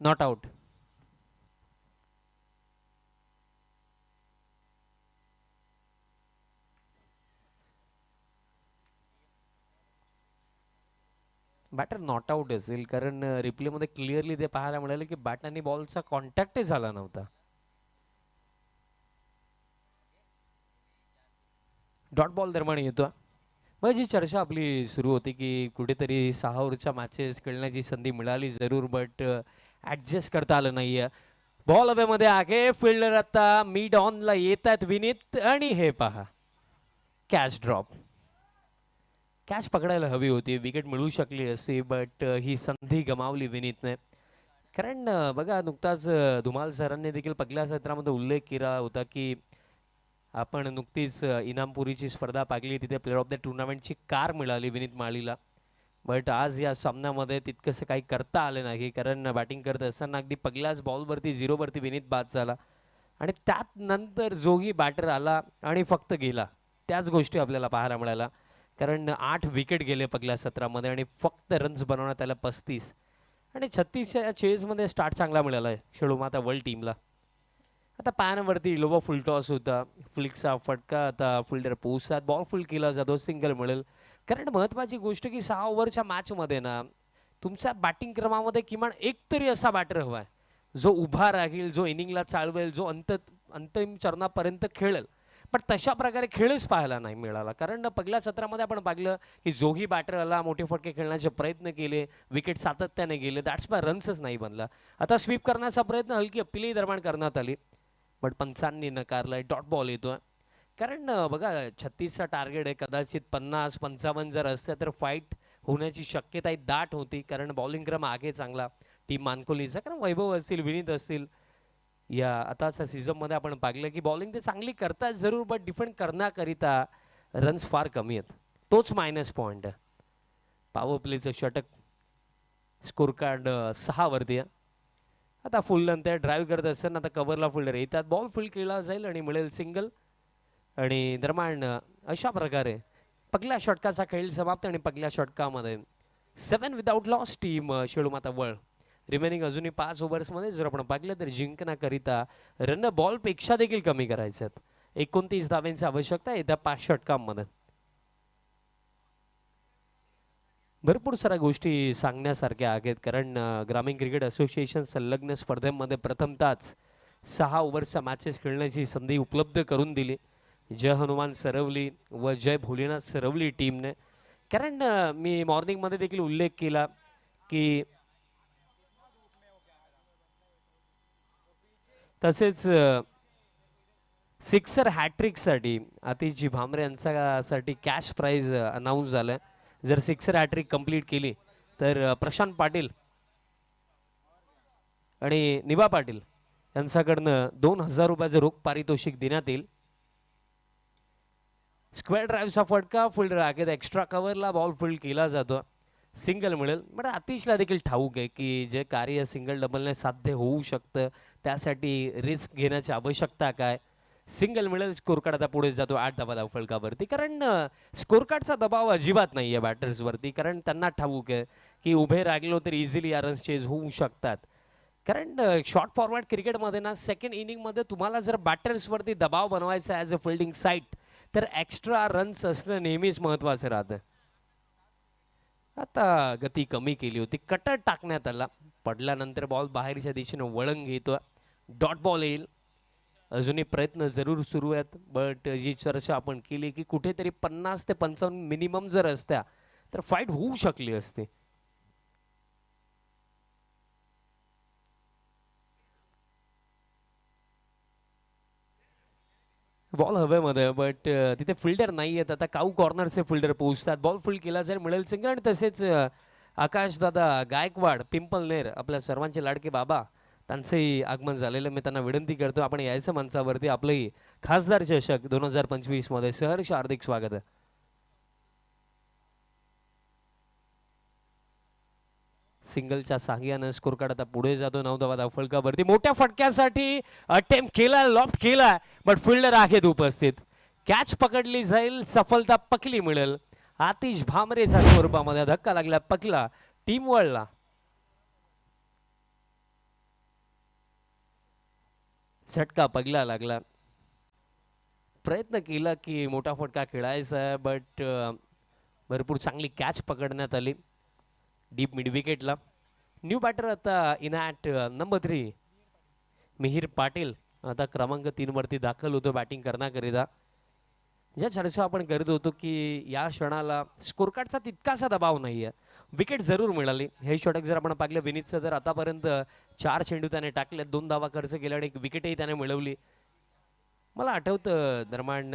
Not out. Batter not out असेल, कारण रिप्लेमध्ये क्लिअरली ते पाहायला मिळालं की बॅट आणि बॉलचा कॉन्टॅक्टही झाला नव्हता. डॉट बॉल दरम्यान येतो. मग जी चर्चा आपली सुरू होती की कुठेतरी 6 ओव्हरच्या मॅचेस खेळण्याची संधी मिळाली जरूर, बट ॲडजस्ट करता आलं नाहीये. बॉल हवेमध्ये आगे, फिल्डर आता मिड ऑनला येत आहेत विनीत, आणि हे पहा कॅच ड्रॉप. कॅच पकडायला हवी होती, विकेट मिळू शकली असती, बट ही संधी गमावली विनीतने. कारण बघा, नुकताच धुमाल सरांनी देखील पहिल्या सत्रामध्ये उल्लेख केला होता की आपण नुकतीच इनामपुरीची स्पर्धा पाहिली, तिथे प्लेअर ऑफ द टुर्नामेंटची कार मिळाली विनीत माळीला. बट आज या सामन्यामध्ये तितकंसं काही करता आलं नाही, कारण बॅटिंग करत असताना अगदी पहिल्याच बॉलवरती 0वरती विनीत बाद झाला आणि त्यात नंतर जोही बॅटर आला आणि फक्त गेला. त्याच गोष्टी आपल्याला पाहायला मिळाल्या, कारण 8 विकेट गेले पहिल्या सत्रामध्ये आणि फक्त रन्स बनवण्यात आल्या 35. आणि 36च्या चेजमध्ये स्टार्ट चांगला मिळाला आहे खेळूमाता वर्ल्ड टीमला. आता पॅनवरती लोवा फुल टॉस होता, फ्लिकचा फटका, आता फिल्डर पोहोचतात, बॉल फुल केला जातो, सिंगल मिळेल. कारण महत्त्वाची गोष्ट की 6 ओव्हरच्या मॅचमध्ये ना तुमच्या बॅटिंग क्रमामध्ये किमान एक तरी असा बॅटर हवा आहे जो उभा राहील, जो इनिंगला चालवेल, जो अंतिम चरणापर्यंत खेळेल. पण तशा प्रकारे खेळच पाहायला नाही मिळाला, कारण पहिल्या सत्रामध्ये आपण पाहिलं की जोही बॅटर आला, मोठे फटके खेळण्याचे प्रयत्न केले, विकेट सातत्याने गेले, दॅट्स बाय रन्सच नाही बनला. आता स्वीप करण्याचा प्रयत्न हलकी अपीलही दरम्यान करण्यात आली, बट पंचांनी नकारलाय. डॉट बॉल येतोय. कारण बघा 36चा टार्गेट आहे, कदाचित 50-55 जर असते तर फाईट होण्याची शक्यता दाट होती, कारण बॉलिंग क्रम आगे चांगला टीम मानकोलीचा. कारण वैभव असतील, विनीत असतील, या आताच्या सीझनमध्ये आपण पाहिलं की बॉलिंग ते चांगली करतात जरूर, बट डिफेंड करण्याकरिता रन्स फार कमी आहेत. तोच मायनस पॉईंट आहे. पॉवर प्लेचं षटक, स्कोर कार्ड 6 वरती आहे. आता फुल नंतर ड्राईव्ह करत असताना आता कव्हरला फिल्डर येतात, बॉल फील्ड केला जाईल आणि मिळेल सिंगल. आणि दरम्यान अशा प्रकारे पहिल्या षटकाचा खेळ समाप्त आणि पहिल्या षटकामध्ये 7 विदाउट लॉस टीम शेळूमाता वळ. रिमेनिंग अजूनही 5 ओव्हर्समध्ये जर आपण पाहिलं तर जिंकण्याकरिता रन बॉलपेक्षा देखील कमी करायचे आहेत. 29 धावांची आवश्यकता आहे त्या 5 षटकांमध्ये. भरपूर साऱ्या गोष्टी सांगण्यासारख्या आहेत, कारण ग्रामीण क्रिकेट असोसिएशन संलग्न स्पर्धेमध्ये प्रथमतःच 6 ओव्हर्सच्या मॅचेस खेळण्याची संधी उपलब्ध करून दिली जय हनुमान सरवली व जय भोलेनाथ सरवली टीमने. कारण मी मॉर्निंगमध्ये देखील उल्लेख केला की तसेच सिक्सर हॅट्रिकसाठी आतिशजी भामरे यांच्यासाठी कॅश प्राइज अनाऊन्स झालं. जर सिक्सर हॅट्रिक कंप्लीट केली तर प्रशांत पाटील आणि निभा पाटील यांच्याकडनं 2000 रुपयाचं रोख पारितोषिक देण्यात येईल. स्क्वेअर ड्राईव्हचा फटका फील्डर आगे एक्स्ट्रा कव्हरला बॉल फील्ड केला जातो, सिंगल मिळेल. पण आतिशला देखील ठाऊक आहे की जे कार्य सिंगल डबलने साध्य होऊ शकतं त्यासाठी रिस्क घेण्याची आवश्यकता काय. सिंगल मिळेल, स्कोर कार्ड आता पुढे जातो 8 धावा फलकावरती. कारण स्कोर कार्डचा दबाव अजिबात नाही आहे बॅटर्सवरती, कारण त्यांना ठाऊक आहे की उभे राहिलो तर इझिली या रन्स चेज होऊ शकतात. कारण शॉर्ट फॉरवर्ड क्रिकेटमध्ये ना सेकंड इनिंगमध्ये तुम्हाला जर बॅटर्सवरती दबाव बनवायचा ॲज अ फिल्डिंग साईट तर एक्स्ट्रा रन्स असणं नेहमीच महत्त्वाचं राहतं. आता गती कमी केली होती, कटर टाकण्यात आला, पडल्यानंतर बॉल बाहेरच्या दिशेने वळण घेतो, डॉट बॉल येईल. अजूनही प्रयत्न जरूर सुरू आहेत, बट जी चर्चा आपण केली की कुठेतरी 50 ते 55 मिनिमम जर असत्या तर फाईट होऊ शकली असते. बॉल हवेमध्ये, बट तिथे फिल्डर नाही आहेत. आता काऊ कॉर्नरचे फिल्डर पोहोचतात, बॉल फील्ड केला जाईल, मिळेल सिंगल. आणि तसेच आकाशदादा गायकवाड पिंपलनेर आपल्या सर्वांचे लाडके बाबा त्यांचंही आगमन झालेलं. मी त्यांना विनंती करतो आपण यायचं मंचावरती. आपलंही खासदार चषक 2025 मध्ये सहर्ष हार्दिक स्वागत आहे. सिंगलच्या साह्यानं स्कोर कार्ड आता पुढे जातो 9 धावा फलकावरती. मोठ्या फटक्यासाठी अटेम्प्ट केला, लॉफ्ट केला, बट फिल्डर आहेत उपस्थित. कॅच पकडली जाईल, सफलता पकली मिळेल. आतिश भामरेच्या स्वरूपामध्ये धक्का लागला, पकला, टीम वळला. झटका पगला लागला. प्रयत्न केला की मोठा फटका खेळायचा आहे, बट भरपूर चांगली कॅच पकडण्यात आली डीप मिड विकेटला. न्यू बॅटर आता in at number 3 Mihir Patil आता क्रमांक 3 वरती दाखल होतो बॅटिंग करण्याकरिता. ज्या चर्चा आपण करत होतो की या क्षणाला स्कोर कार्डचा तितकासा दबाव नाही आहे, विकेट जरूर मिळाली. हे षटक जर आपण पाहिलं विनीतचं तर आतापर्यंत 4 चेंडू त्याने टाकले, 2 धावा खर्च केला आणि 1 विकेटही त्याने मिळवली. मला आठवतं दरम्यान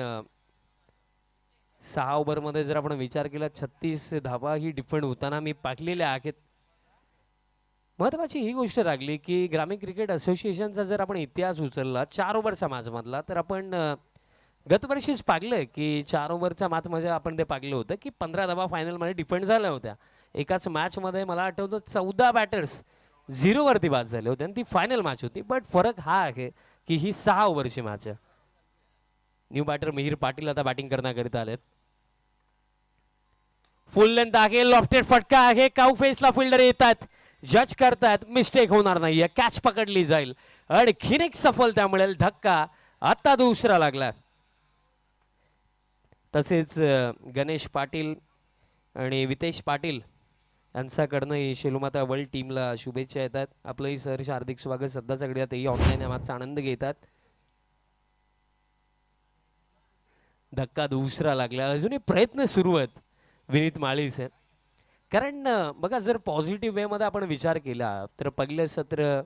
6 ओव्हरमध्ये जर आपण विचार केला 36 धावा ही डिफेंड होताना मी पाहिलेल्या आहेत. महत्त्वाची ही गोष्ट लागली की ग्रामीण क्रिकेट असोसिएशनचा जर आपण इतिहास उचलला 4 ओव्हरचा मॅचमधला तर आपण गतवर्षीच पाहिलं की 4 ओव्हरच्या मॅचमध्ये आपण ते पाहिलं होतं की 15 धावा फायनलमध्ये डिफेंड झाल्या होत्या. एकाच मॅचमध्ये मला आठवतं 14 बॅटर्स 0 वरती बाद झाले होते आणि ती फायनल मॅच होती. बट फरक हा आहे की ही 6 ओव्हरची मॅच आहे. न्यू बॅटर मिहिर पाटील आता बॅटिंग करण्याकरिता आलेत. फुल लेंथ आहे, लॉफ्टेड फटका आहे, काऊ फेसला फिल्डर येतात, जज करतात, मिस्टेक होणार नाहीये, कॅच पकडली जाईल. आणखीन एक सफलता मिळेल, धक्का आता दुसरा लागला. तसेच गणेश पाटील आणि वितेश पाटील यांच्याकडनं शेलूमाता वर्ल्ड टीमला शुभेच्छा येतात. आपलंही सहर्ष हार्दिक स्वागत. सध्याच्या घडीला ऑनलाईन मॅचचा आनंद घेतात. धक्का दुसरा लागला, अजूनही प्रयत्न सुरू आहेत विनीत माळीचे. कारण बघा जर पॉझिटिव्ह वेमध्ये आपण विचार केला तर पहिले सत्र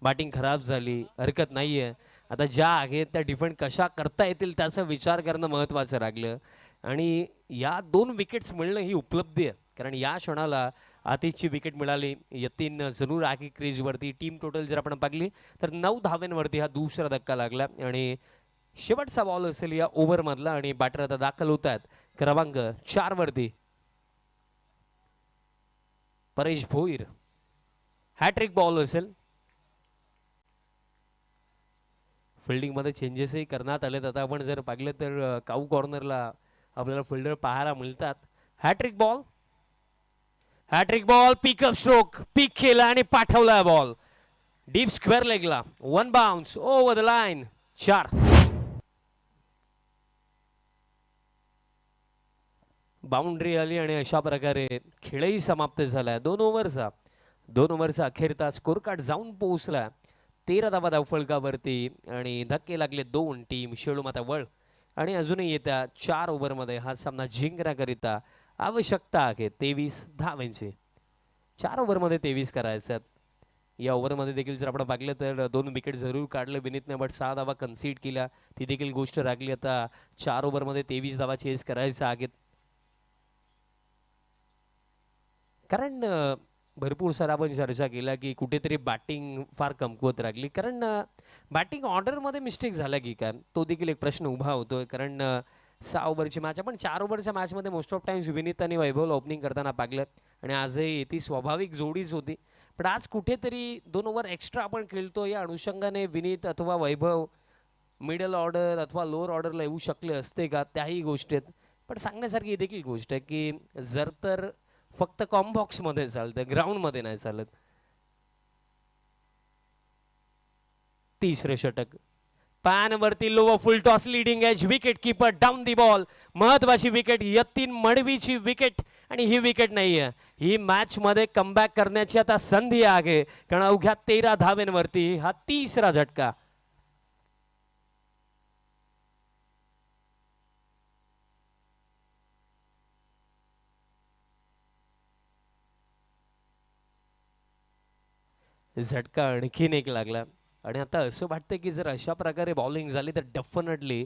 बॅटिंग खराब झाली, हरकत नाहीये. आता ज्या आहेत त्या डिफेंड कशा करता येतील त्याचा विचार करणं महत्त्वाचं राहिलं. आणि या 2 विकेट्स मिळणं ही उपलब्धी आहे, कारण या क्षणाला आतिशची विकेट मिळाली, यतीन जरूर आहे क्रीजवरती. टीम टोटल जर आपण पाहिली तर 9 धाव्यांवरती हा दुसरा धक्का लागला आणि शेवटचा बॉल असेल या ओव्हरमधला. आणि बॅटर आता दाखल होत आहेत क्रमांक 4 वरती परेश भोईर. हॅट्रिक बॉल असेल, फिल्डिंगमध्ये चेंजेसही करण्यात आलेत. आता आपण जर पाहिलं तर काऊ कॉर्नरला आपल्याला फिल्डर पाहायला मिळतात. Hat trick ball pickup stroke pick केला आणि पाठवला बॉल डीप स्क्वेअर लेगला. 1 bounce over the line. 4. Boundary आली आणि अशा प्रकारे खेळही समाप्त झाला. 2 ओव्हरचा अखेरचा स्कोर कार्ड जाऊन पोहोचला 13 धावा धावफलकावरती आणि धक्के लागले 2 टीम शेळूमाता वळ आणि अजूनही येत्या 4 ओव्हरमध्ये हा सामना जिंकण्याकरिता आवश्यकता आहे 23 धावांची. 4 ओव्हरमध्ये 23 करायच्यात. या ओव्हरमध्ये देखील जर आपण पाहिलं तर 2 विकेट जरूर काढले विनीतने, बट 6 धावा कन्सीड केल्या. ती देखील गोष्ट राखली. आता 4 ओव्हरमध्ये 23 धावा चेस करायच्या आहेत. कारण भरपूर सारा आपण चर्चा केला की कुठेतरी बॅटिंग फार कमकुवत राहिली. कारण बॅटिंग ऑर्डरमध्ये मिस्टेक झाला की काय तो देखील एक प्रश्न उभा होतोय. कारण 6 ओव्हरची मॅच आपण 4 ओव्हरच्या मॅचमध्ये मोस्ट ऑफ टाइम्स विनीत आणि वैभवला ओपनिंग करताना पाहिलं आणि आजही ती स्वाभाविक जोडीच होती. पण आज कुठेतरी 2 ओव्हर एक्स्ट्रा आपण खेळतो या अनुषंगाने विनीत अथवा वैभव मिडल ऑर्डर अथवा लोअर ऑर्डरला येऊ शकले असते का, त्याही गोष्टी आहेत. पण सांगण्यासारखी देखील गोष्ट आहे की जर तर फक्त कॉम्बॉक्समध्ये चालतं, ग्राउंडमध्ये नाही चालत. 3रं षटक पॅनवरती low full toss leading edge wicket keeper down the ball. महत्वाची विकेट, यतीन मडवीची विकेट आणि ही विकेट नाहीये. ही मॅच मध्ये कमबॅक करण्याची आता संधी आहे कारण अवघ्या 13 धावेंवरती हा 3रा झटका. झटका आणखीन एक लागला आणि आता असं वाटतं की जर अशा प्रकारे बॉलिंग झाली तर डेफिनेटली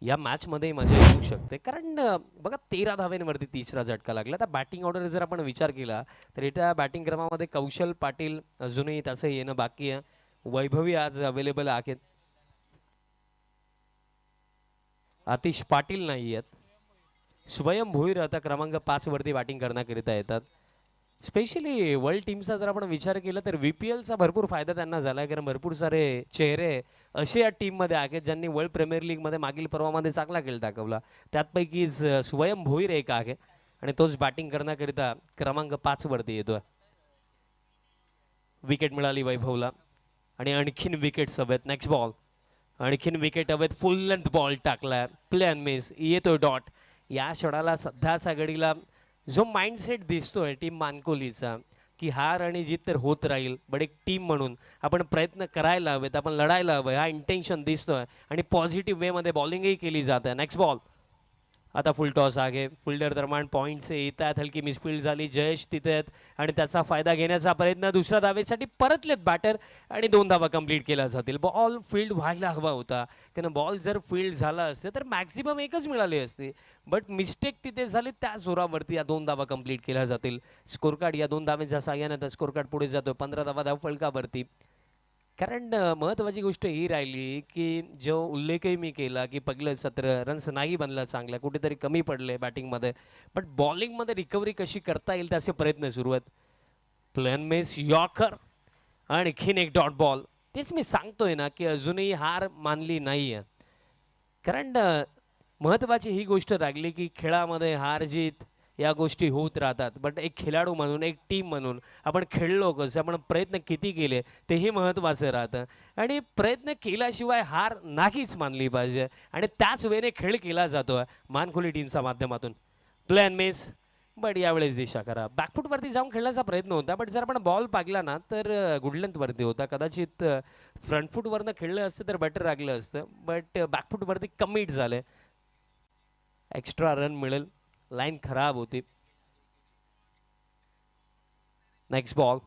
या मॅच मध्ये मजा येऊ शकते. कारण बघा 13 धावेंवरती 3रा झटका लागला. आता बॅटिंग ऑर्डर जर आपण विचार केला तर इथं बॅटिंग क्रमामध्ये कौशल पाटील अजूनही त्याचं येणं बाकी आहे. वैभवी आज अवेलेबल आहेत. आतिश पाटील नाही आहेत. स्वयं भोईर आता क्रमांक 5 वरती बॅटिंग करण्याकरिता येतात. स्पेशली वर्ल्ड टीमचा जर आपण विचार केला तर VPLचा भरपूर फायदा त्यांना झाला आहे कारण भरपूर सारे चेहरे असे या टीममध्ये आहेत ज्यांनी वर्ल्ड प्रीमियर लीगमध्ये मागील पर्वामध्ये चांगला खेळ दाखवला. त्यातपैकी स्वयं भोईर एक आहे आणि तोच बॅटिंग करण्याकरिता क्रमांक 5 वरती येतोय. विकेट मिळाली वैभवला आणि आणखीन विकेट्स हवेत. नेक्स्ट बॉल आणखीन विकेट हवेत. फुल लेंथ बॉल टाकलाय, प्लेन मिस, येतोय डॉट. या क्षणाला सध्याच्या घडीला जो माइंडसेट दिसतोय टीम मानकोलीचा की हार आणि जीत तर होत राहील, बट एक टीम म्हणून आपण प्रयत्न करायला हवेत, आपण लढायला हवं, हा इंटेन्शन दिसतोय आणि पॉझिटिव्ह वेमध्ये बॉलिंगही केली जाते. नेक्स्ट बॉल आता फुल टॉस आहे. फिल्डर दरम्यान पॉईंट्स येत आहेत. हलकी मिसफिल्ड झाली. जयेश तिथे आहेत आणि त्याचा फायदा घेण्याचा प्रयत्न दुसऱ्या धावेसाठी परतलेत बॅटर आणि 2 धावा कंप्लीट केल्या जातील. बॉल फील्ड व्हायला हवा होता कारण बॉल जर फील्ड झाला असते तर मॅक्झिमम एकच मिळाली असती, बट मिस्टेक तिथे झाली. त्या जोरावरती या 2 धावा कंप्लीट केल्या जातील. स्कोर कार्ड या 2 धावेच्या साहाय्याने स्कोर कार्ड पुढे जातो 15 धावा धावफलकावरती. कारण महत्वाची गोष्ट ही राहिली की जो उल्लेखही मी केला की पहिलं सत्र रन्स नाही बनला चांगला, कुठेतरी कमी पडले बॅटिंगमध्ये, बट बॉलिंगमध्ये रिकव्हरी कशी करता येईल त्याचे प्रयत्न सुरू आहेत. प्लेन मिस, यॉर्कर, आणखीन एक डॉट बॉल. तेच मी सांगतोय ना की अजूनही हार मानली नाही आहे. कारण महत्वाची ही गोष्ट राहिली की खेळामध्ये हार जीत या गोष्टी होत राहतात, बट एक खेळाडू म्हणून, एक टीम म्हणून आपण खेळलो कसं, आपण प्रयत्न किती केले तेही महत्त्वाचं राहतं आणि प्रयत्न केल्याशिवाय हार नाहीच मानली पाहिजे आणि त्याच वेळेने खेळ केला जातो मानखोली टीमच्या माध्यमातून. प्लॅन मिस, बट यावेळेस दिशा करा. बॅकफूटवरती जाऊन खेळण्याचा प्रयत्न होता, बट जर आपण बॉल पागला ना तर गुडलेंथवरती होता. कदाचित फ्रंटफूटवरनं खेळलं असतं तर बेटर लागलं असतं, बट बॅकफूटवरती कमिट झालं. एक्स्ट्रा रन मिळेल. लाईन खराब होती. नेक्स्ट बॉल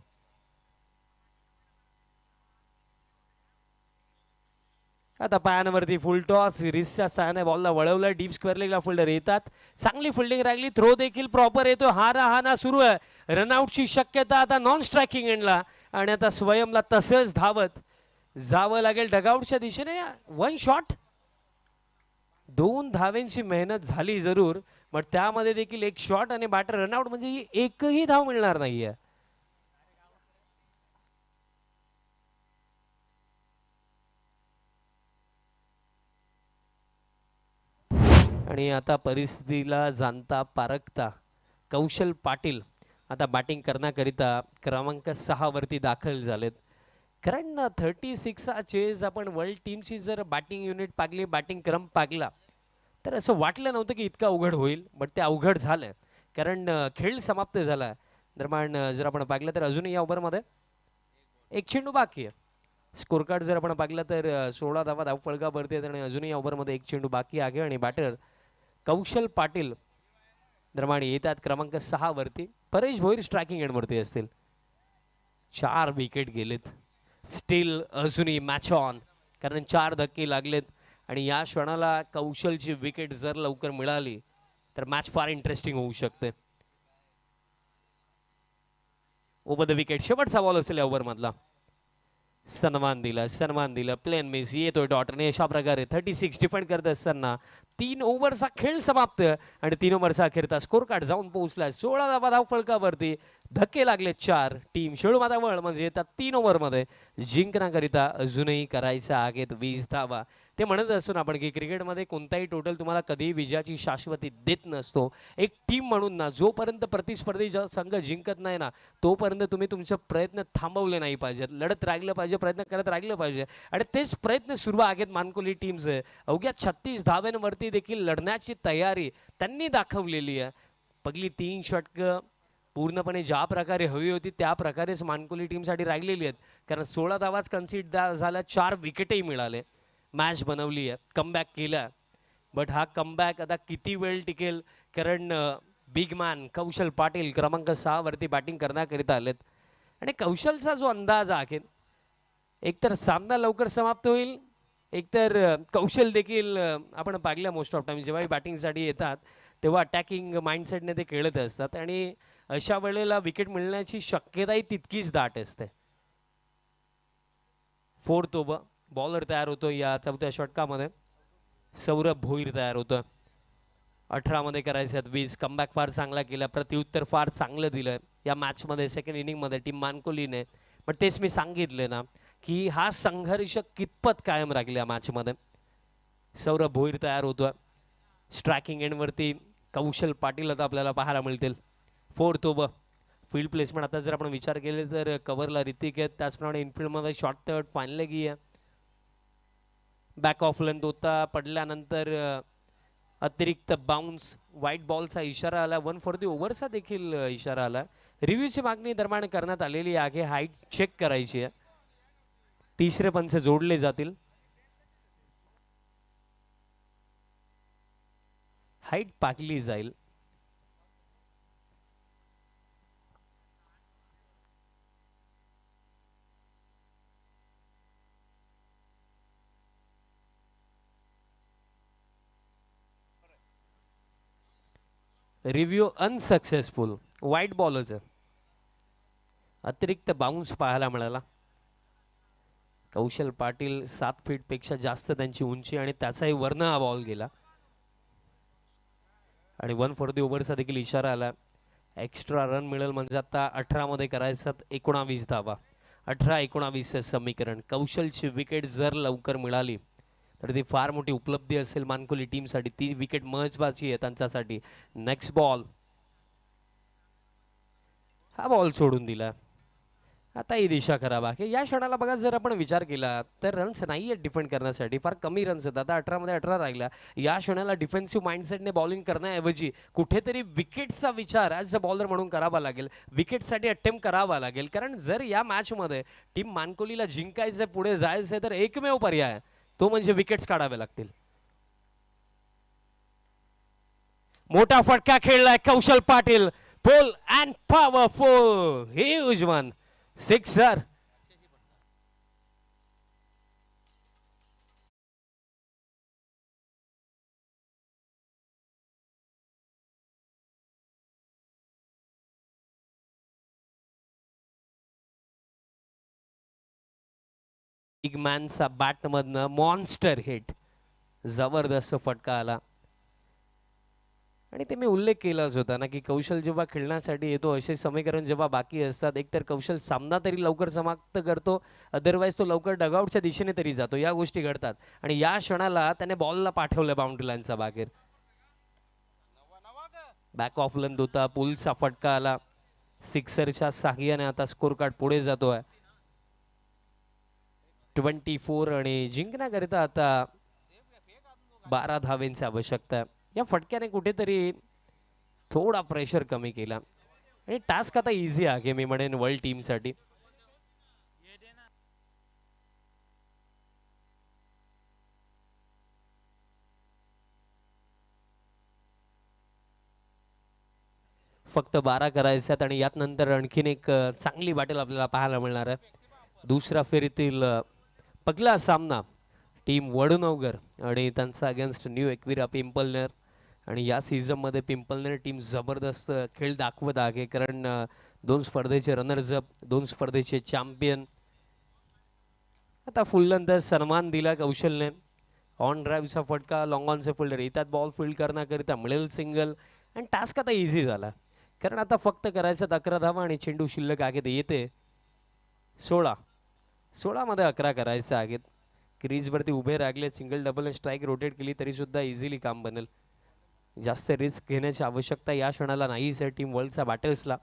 आता पायावरती फुल टॉस. रिसच्या साहाय्याने बॉलला वळवलं. डीप स्क्वेअर लेगला फिल्डर येतात. चांगली फिल्डिंग राहिली. थ्रो देखील प्रॉपर येतो. हाना सुरू आहे. रनआउटची शक्यता आता नॉन स्ट्रायकिंग एंडला आणि आता स्वयंला तसंच धावत जावं लागेल डगआउटच्या दिशेने. 1 शॉट. 2 धावेंची मेहनत झाली जरूर, बट त्यामध्ये देखील 1 शॉट आणि बॅटर रनआउट म्हणजे एकही धाव मिळणार नाहीये. आणि आता परिस्थितीला जाणता पारखता कौशल पाटील आता बॅटिंग करण्याकरिता क्रमांक 6 वरती दाखल झालेत. कारण 36 हा चेज आपण वर्ल्ड टीमची जर बॅटिंग युनिट पागली, बॅटिंग क्रम पागला, तर असं वाटलं नव्हतं की इतकं अवघड होईल, बट ते अवघड झालं. कारण खेळ समाप्त झाला दरम्यान जर आपण पाहिलं तर अजूनही या ओव्हरमध्ये एक चेंडू बाकी आहे. स्कोर कार्ड जर आपण पाहिलं तर 16 धावा धावफलकावरती आहेत आणि अजूनही या ओव्हरमध्ये एक चेंडू बाकी आहे. आणि बॅटर कौशल पाटील दरम्यान येतात क्रमांक 6 वरती. परेश भोईर स्ट्रायकिंग एंडवरती असतील. 4 विकेट गेलेत. स्टील अजूनही मॅच ऑन, कारण 4 धक्के लागलेत आणि या क्षणाला कौशलची विकेट जर लवकर मिळाली तर मॅच फार इंटरेस्टिंग होऊ शकते. ओव्हर द विकेट शेवटचा बॉल असेल या ओव्हर मधला. सन्मान दिला प्लेन मिस येतोय डॉट आणि अशा प्रकारे 36 डिफेंड करत असताना 3 ओव्हरचा खेळ समाप्त आणि 3 ओव्हरचा अखेरचा स्कोर कार्ड जाऊन पोहोचला 16 धावा धावफलकावरती. धक्के लागले 4. टीम शेळू मातावळ म्हणजे येतात 3 ओव्हरमध्ये जिंकण्याकरिता अजूनही करायचा आहेत 20 धावा. ते म्हणत असतो ना आपण की क्रिकेटमध्ये कोणताही टोटल तुम्हाला कधीही विजयाची शाश्वती देत नसतो. एक टीम म्हणून ना जोपर्यंत प्रतिस्पर्धी संघ जिंकत नाही ना तोपर्यंत तुम्ही तुमचे प्रयत्न थांबवले नाही पाहिजेत. लढत राहिलं पाहिजे, प्रयत्न करत राहिलं पाहिजे आणि तेच प्रयत्न सुरू आहेत मानकोली टीमचे. अवघ्या 36 धाव्यांवरती देखील लढण्याची तयारी त्यांनी दाखवलेली आहे. पहिली 3 षटकं पूर्णपणे ज्या प्रकारे हवी होती त्या प्रकारेच मानकोली टीमसाठी राहिलेली आहेत. कारण 16 धावाच कन्सिड झाल्या, 4 विकेटही मिळाले. मॅच बनवली आहे, कमबॅक केला, बट हा कमबॅक आता किती वेळ टिकेल. कारण बिग मॅन कौशल पाटील क्रमांक 6 वरती बॅटिंग करण्याकरिता आलेत आणि कौशलचा जो अंदाज आहे एकतर सामना लवकर समाप्त होईल, एकतर कौशल देखील आपण पाहिलं मोस्ट ऑफ टाइम जेव्हा बॅटिंगसाठी येतात तेव्हा अटॅकिंग माइंडसेटने ते खेळत असतात आणि अशा वेळेला विकेट मिळण्याची शक्यताही तितकीच दाट असते. 4th ओव्हर बॉलर तयार होतो या 4थ्या षटकामध्ये. सौरभ भोईर तयार होतो. 18 मध्ये करायचे 20. कमबॅक फार चांगला केला, प्रत्युत्तर फार चांगलं दिलं या मॅचमध्ये सेकंड इनिंगमध्ये टीम मानकोलीने. पण तेच मी सांगितले ना की हा संघर्ष कितपत कायम राहील या मॅचमध्ये. सौरभ भोईर तयार होतो. स्ट्रायकिंग एंडवरती कौशल पाटील आता आपल्याला पाहायला मिळतील. 4th ओव्हर फील्ड प्लेसमेंट आता जर आपण विचार केले तर कव्हरला ऋतिक आहेत, त्याचप्रमाणे इनफिल्डमध्ये शॉर्ट थर्ड फायनल गी आहे. बॅक ऑफ लेंथ होता, पडल्यानंतर अतिरिक्त बाउन्स, व्हाईट बॉलचा इशारा आला, 1 फॉर द ओव्हरचा देखील इशारा आला. रिव्ह्यूची मागणी दरम्यान करण्यात आलेली आहे, हाईट चेक करायची आहे. 3रे पंच जोडले जातील. हाईट पाकली जाईल. Review unsuccessful. व्हाईट बॉलच अतिरिक्त बाउन्स पाहायला मिळाला. कौशल पाटील 7 फीट पेक्षा जास्त त्यांची उंची आणि त्याचाही वर्ण हा बॉल गेला आणि 1 फॉर द ओव्हरचा देखील इशारा आला. एक्स्ट्रा रन मिळेल म्हणजे आता 18 मध्ये करायचं 19 धावा. 18-19 समीकरण. कौशलची विकेट जर लवकर मिळाली तर ती फार मोठी उपलब्धी असेल मानकोली टीमसाठी. ती विकेट महत्वाची आहे त्यांच्यासाठी. नेक्स्ट बॉल, हा बॉल सोडून दिला. आता ही दिशा खराब आहे. या क्षणाला बघा जर आपण विचार केला तर रन्स नाही आहेत डिफेंड करण्यासाठी, फार कमी रन्स आहेत. आता 18 मध्ये 18 राहिला. या क्षणाला डिफेन्सिव्ह माइंडसेटने बॉलिंग करण्याऐवजी कुठेतरी विकेटचा विचार ॲज अ बॉलर म्हणून करावा लागेल, विकेटसाठी अटेम्प्ट करावा लागेल. कारण जर या मॅचमध्ये टीम मानकोलीला जिंकायचं, पुढे जायचं तर एकमेव पर्याय तो म्हणजे विकेट्स काढावे लागतील. मोठा फटका खेळलाय Kaushal Patil. Pull and powerful, huge one, sixer. Big मॅनचा बॅट मधनं मॉन्स्टर हिट, जबरदस्त फटका आला. आणि ते मी उल्लेख केलाच होता ना की कौशल जेव्हा खेळण्यासाठी येतो असे समीकरण जेव्हा बाकी असतात, एकतर कौशल सामना तरी लवकर समाप्त करतो, अदरवाईज तो लवकर डगआउटच्या दिशेने तरी जातो. या गोष्टी घडतात आणि या क्षणाला त्याने बॉलला पाठवलं बाउंड्री लाईनचा बाहेर. बॅक ऑफ लेंथ होता, पुलचा फटका आला, सिक्सरच्या साह्याने आता स्कोर कार्ड पुढे जातोय 24 आणि जिंकण्याकरिता आता 12 धावेंची आवश्यकता आहे. या फटक्याने कुठेतरी थोडा प्रेशर कमी केला आणि टास्क आता इझी आहे मी म्हणेन वर्ल्ड टीमसाठी. फक्त 12 करायच्यात आणि यात नंतर आणखीन एक चांगली बॅटल आपल्याला पाहायला मिळणार आहे. दुसऱ्या फेरीतील पहिला सामना टीम वडनवगर आणि त्यांचा अगेन्स्ट न्यू एकविरा पिंपलनेर. आणि या सीझनमध्ये पिंपलनेर टीम जबरदस्त खेळ दाखवत आहे, कारण 2 स्पर्धेचे रनर्स अप, 2 स्पर्धेचे चॅम्पियन. आता फुलंदाज सन्मान दिला कौशलने. ऑन ड्राईव्हचा फटका, लॉंग ऑनचे फिल्डर येतात बॉल फील्ड करण्याकरिता, मिळेल सिंगल आणि टास्क आता इझी झाला, कारण आता फक्त करायचं 11 धावा आणि चेंडू शिल्लक आहे ते येते 16 मध्ये 11 करायचं आहेत. क्रीजवरती उभे रागले, सिंगल डबल स्ट्राईक रोटेट केली तरी सुद्धा इझिली काम बनेल. जास्त रिस्क घेण्याची आवश्यकता या क्षणाला नाहीच आहे टीम वर्ल्डचा बॅटर्सला.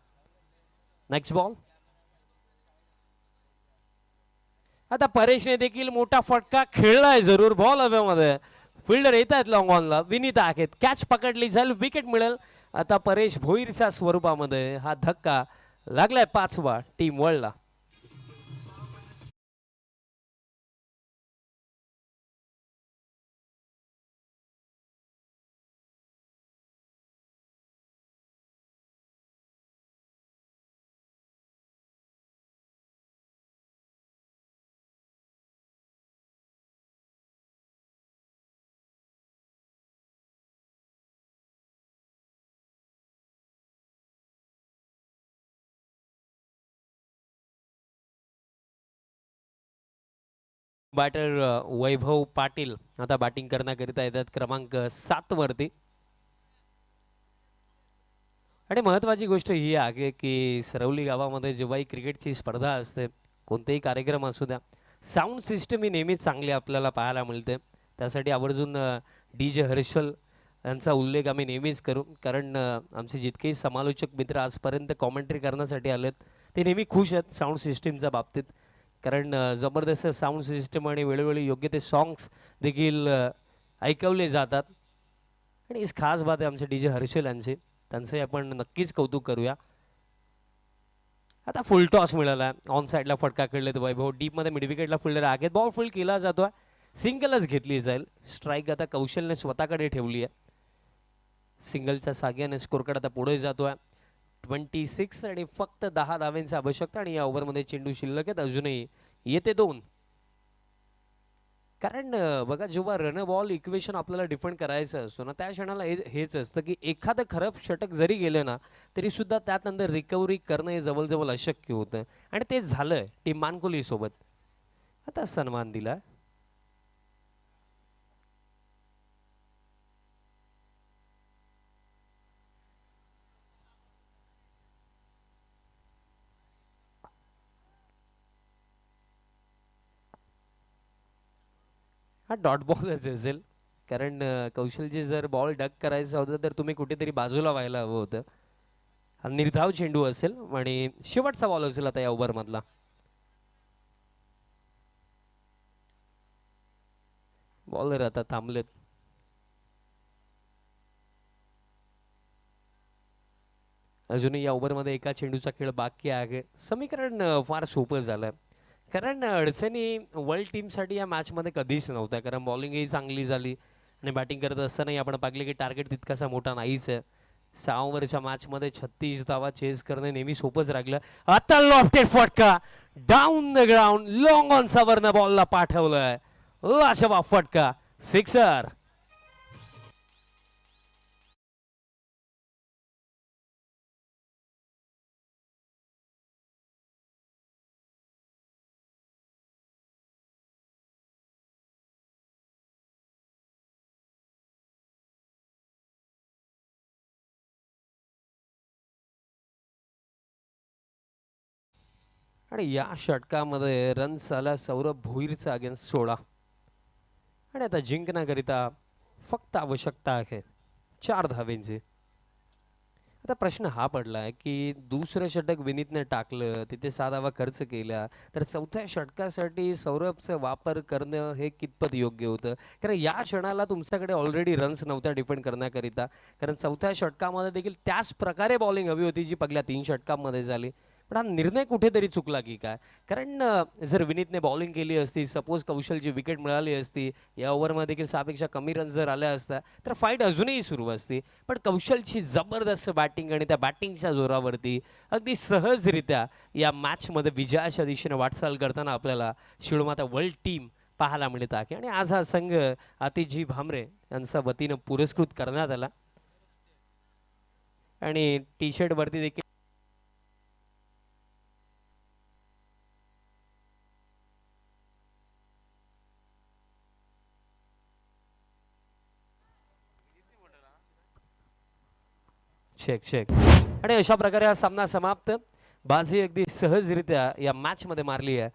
Next ball. आता परेशने देखील मोठा फटका खेळलाय जरूर, बॉल हवेमध्ये, फिल्डर येत आहेत लॉंग ऑनला, विनीत आहेत, कॅच पकडली जाईल, विकेट मिळेल. आता परेश भोईरच्या स्वरूपामध्ये हा धक्का लागलाय 5वा टीम वर्ल्डला. बॅटर वैभव पाटील आता बॅटिंग करण्याकरिता येतात क्रमांक 7 वरती. आणि महत्वाची गोष्ट ही आहे की सरवली गावामध्ये जेव्हाही क्रिकेटची स्पर्धा असते, कोणतेही कार्यक्रम असू द्या, साऊंड सिस्टम ही नेहमीच चांगली आपल्याला पाहायला मिळते. त्यासाठी आवर्जून DJ हर्षल यांचा उल्लेख आम्ही नेहमीच करू, कारण आमचे जितकेही समालोचक मित्र आजपर्यंत कॉमेंट्री करण्यासाठी आलेत ते नेहमी खुश आहेत साऊंड सिस्टीमच्या बाबतीत, कारण जबरदस्त साऊंड सिस्टम आणि वेळोवेळी योग्य ते सॉंग्स देखील ऐकवले जातात. आणि इस खास बात आहे आमचे DJ हर्षल यांचे, त्यांचे आपण नक्कीच कौतुक करूया. आता फुल टॉस मिळाला, ऑन साईडला फटका खेळलेत वैभव, डीपमध्ये मिड विकेटला फिल्डर आहेत, बॉल फील्ड केला जातोय, सिंगलच घेतली जाईल. स्ट्राईक आता कौशलने स्वतःकडे ठेवली आहे, सिंगलच्या साग्याने स्कोर कार्ड आता पुढे जातोय 26 आणि फक्त 10 धाव्यांची आवश्यकता. आणि या ओव्हरमध्ये चेंडू शिल्लक आहेत अजूनही येते 2. कारण बघा, जेव्हा रन बॉल इक्वेशन आपल्याला डिफेंड करायचं असतो ना, त्या क्षणाला हेच असतं की एखादं खराब षटक जरी गेलं ना तरी सुद्धा त्यानंतर रिकव्हरी करणं हे जवळजवळ अशक्य होतं, आणि ते झालंय टीम मानकोली सोबत. आता सन्मान दिला. हा डॉट बॉलच असेल, कारण कौशलजी जर बॉल डक करायचा होता तर तुम्ही कुठेतरी बाजूला व्हायला हवं होतं. हा निर्धाव चेंडू असेल आणि शेवटचा बॉल असेल आता या ओव्हर मधला. बॉलर आता थांबलेत. अजूनही या ओव्हरमध्ये एका चेंडूचा खेळ बाकी आहे. समीकरण फार सोपं झालं, कारण अडचणी वर्ल्ड टीमसाठी या मॅचमध्ये कधीच नव्हत्या, कारण बॉलिंगही चांगली झाली आणि बॅटिंग करत असतानाही आपण पाहिले की टार्गेट तितकासा मोठा नाहीच आहे. 6 ओव्हरच्या मॅचमध्ये 36 धावा चेस करणे नेहमी सोपंच राहिलं. आता लॉफ्टेड फटका down the ground, long on सावरनं बॉलला पाठवलंय, लाजवाब फटका, सिक्सर. आणि या षटकामध्ये रन्स आला सौरभ भोईरचा अगेन्स्ट 16. आणि आता जिंकण्याकरिता फक्त आवश्यकता आहे 4 धावेंची. आता प्रश्न हा पडलाय की दुसरं षटक विनीतने टाकलं, तिथे 6 धावा खर्च केल्या, तर चौथ्या षटकासाठी सौरभचा वापर करणं हे कितपत योग्य होतं? कारण या क्षणाला तुमच्याकडे ऑलरेडी रन्स नव्हत्या डिपेंड करण्याकरिता. कारण चौथ्या षटकामध्ये देखील त्याच प्रकारे बॉलिंग हवी होती जी पहिल्या 3 षटकांमध्ये झाली. पण हा निर्णय कुठेतरी चुकला की काय? कारण जर विनीतने बॉलिंग केली असती, सपोज कौशलची विकेट मिळाली असती, या ओव्हरमध्ये देखील 6 पेक्षा कमी रन्स जर आल्या असत्या, तर फाईट अजूनही सुरू असती. पण कौशलची जबरदस्त बॅटिंग आणि त्या बॅटिंगच्या जोरावरती अगदी सहजरित्या या मॅचमध्ये विजयाच्या दिशेने वाटचाल करताना आपल्याला शिवमाता वर्ल्ड टीम पाहायला मिळत आहे. आणि आज हा संघ आतिशजी भामरे यांच्या वतीनं पुरस्कृत करण्यात आला आणि टी शर्ट वरती देखील चेक चेक आणि अशा प्रकारे हा सामना समाप्त. बाजी अगदी सहजरित्या या मॅच मध्ये मारली आहे.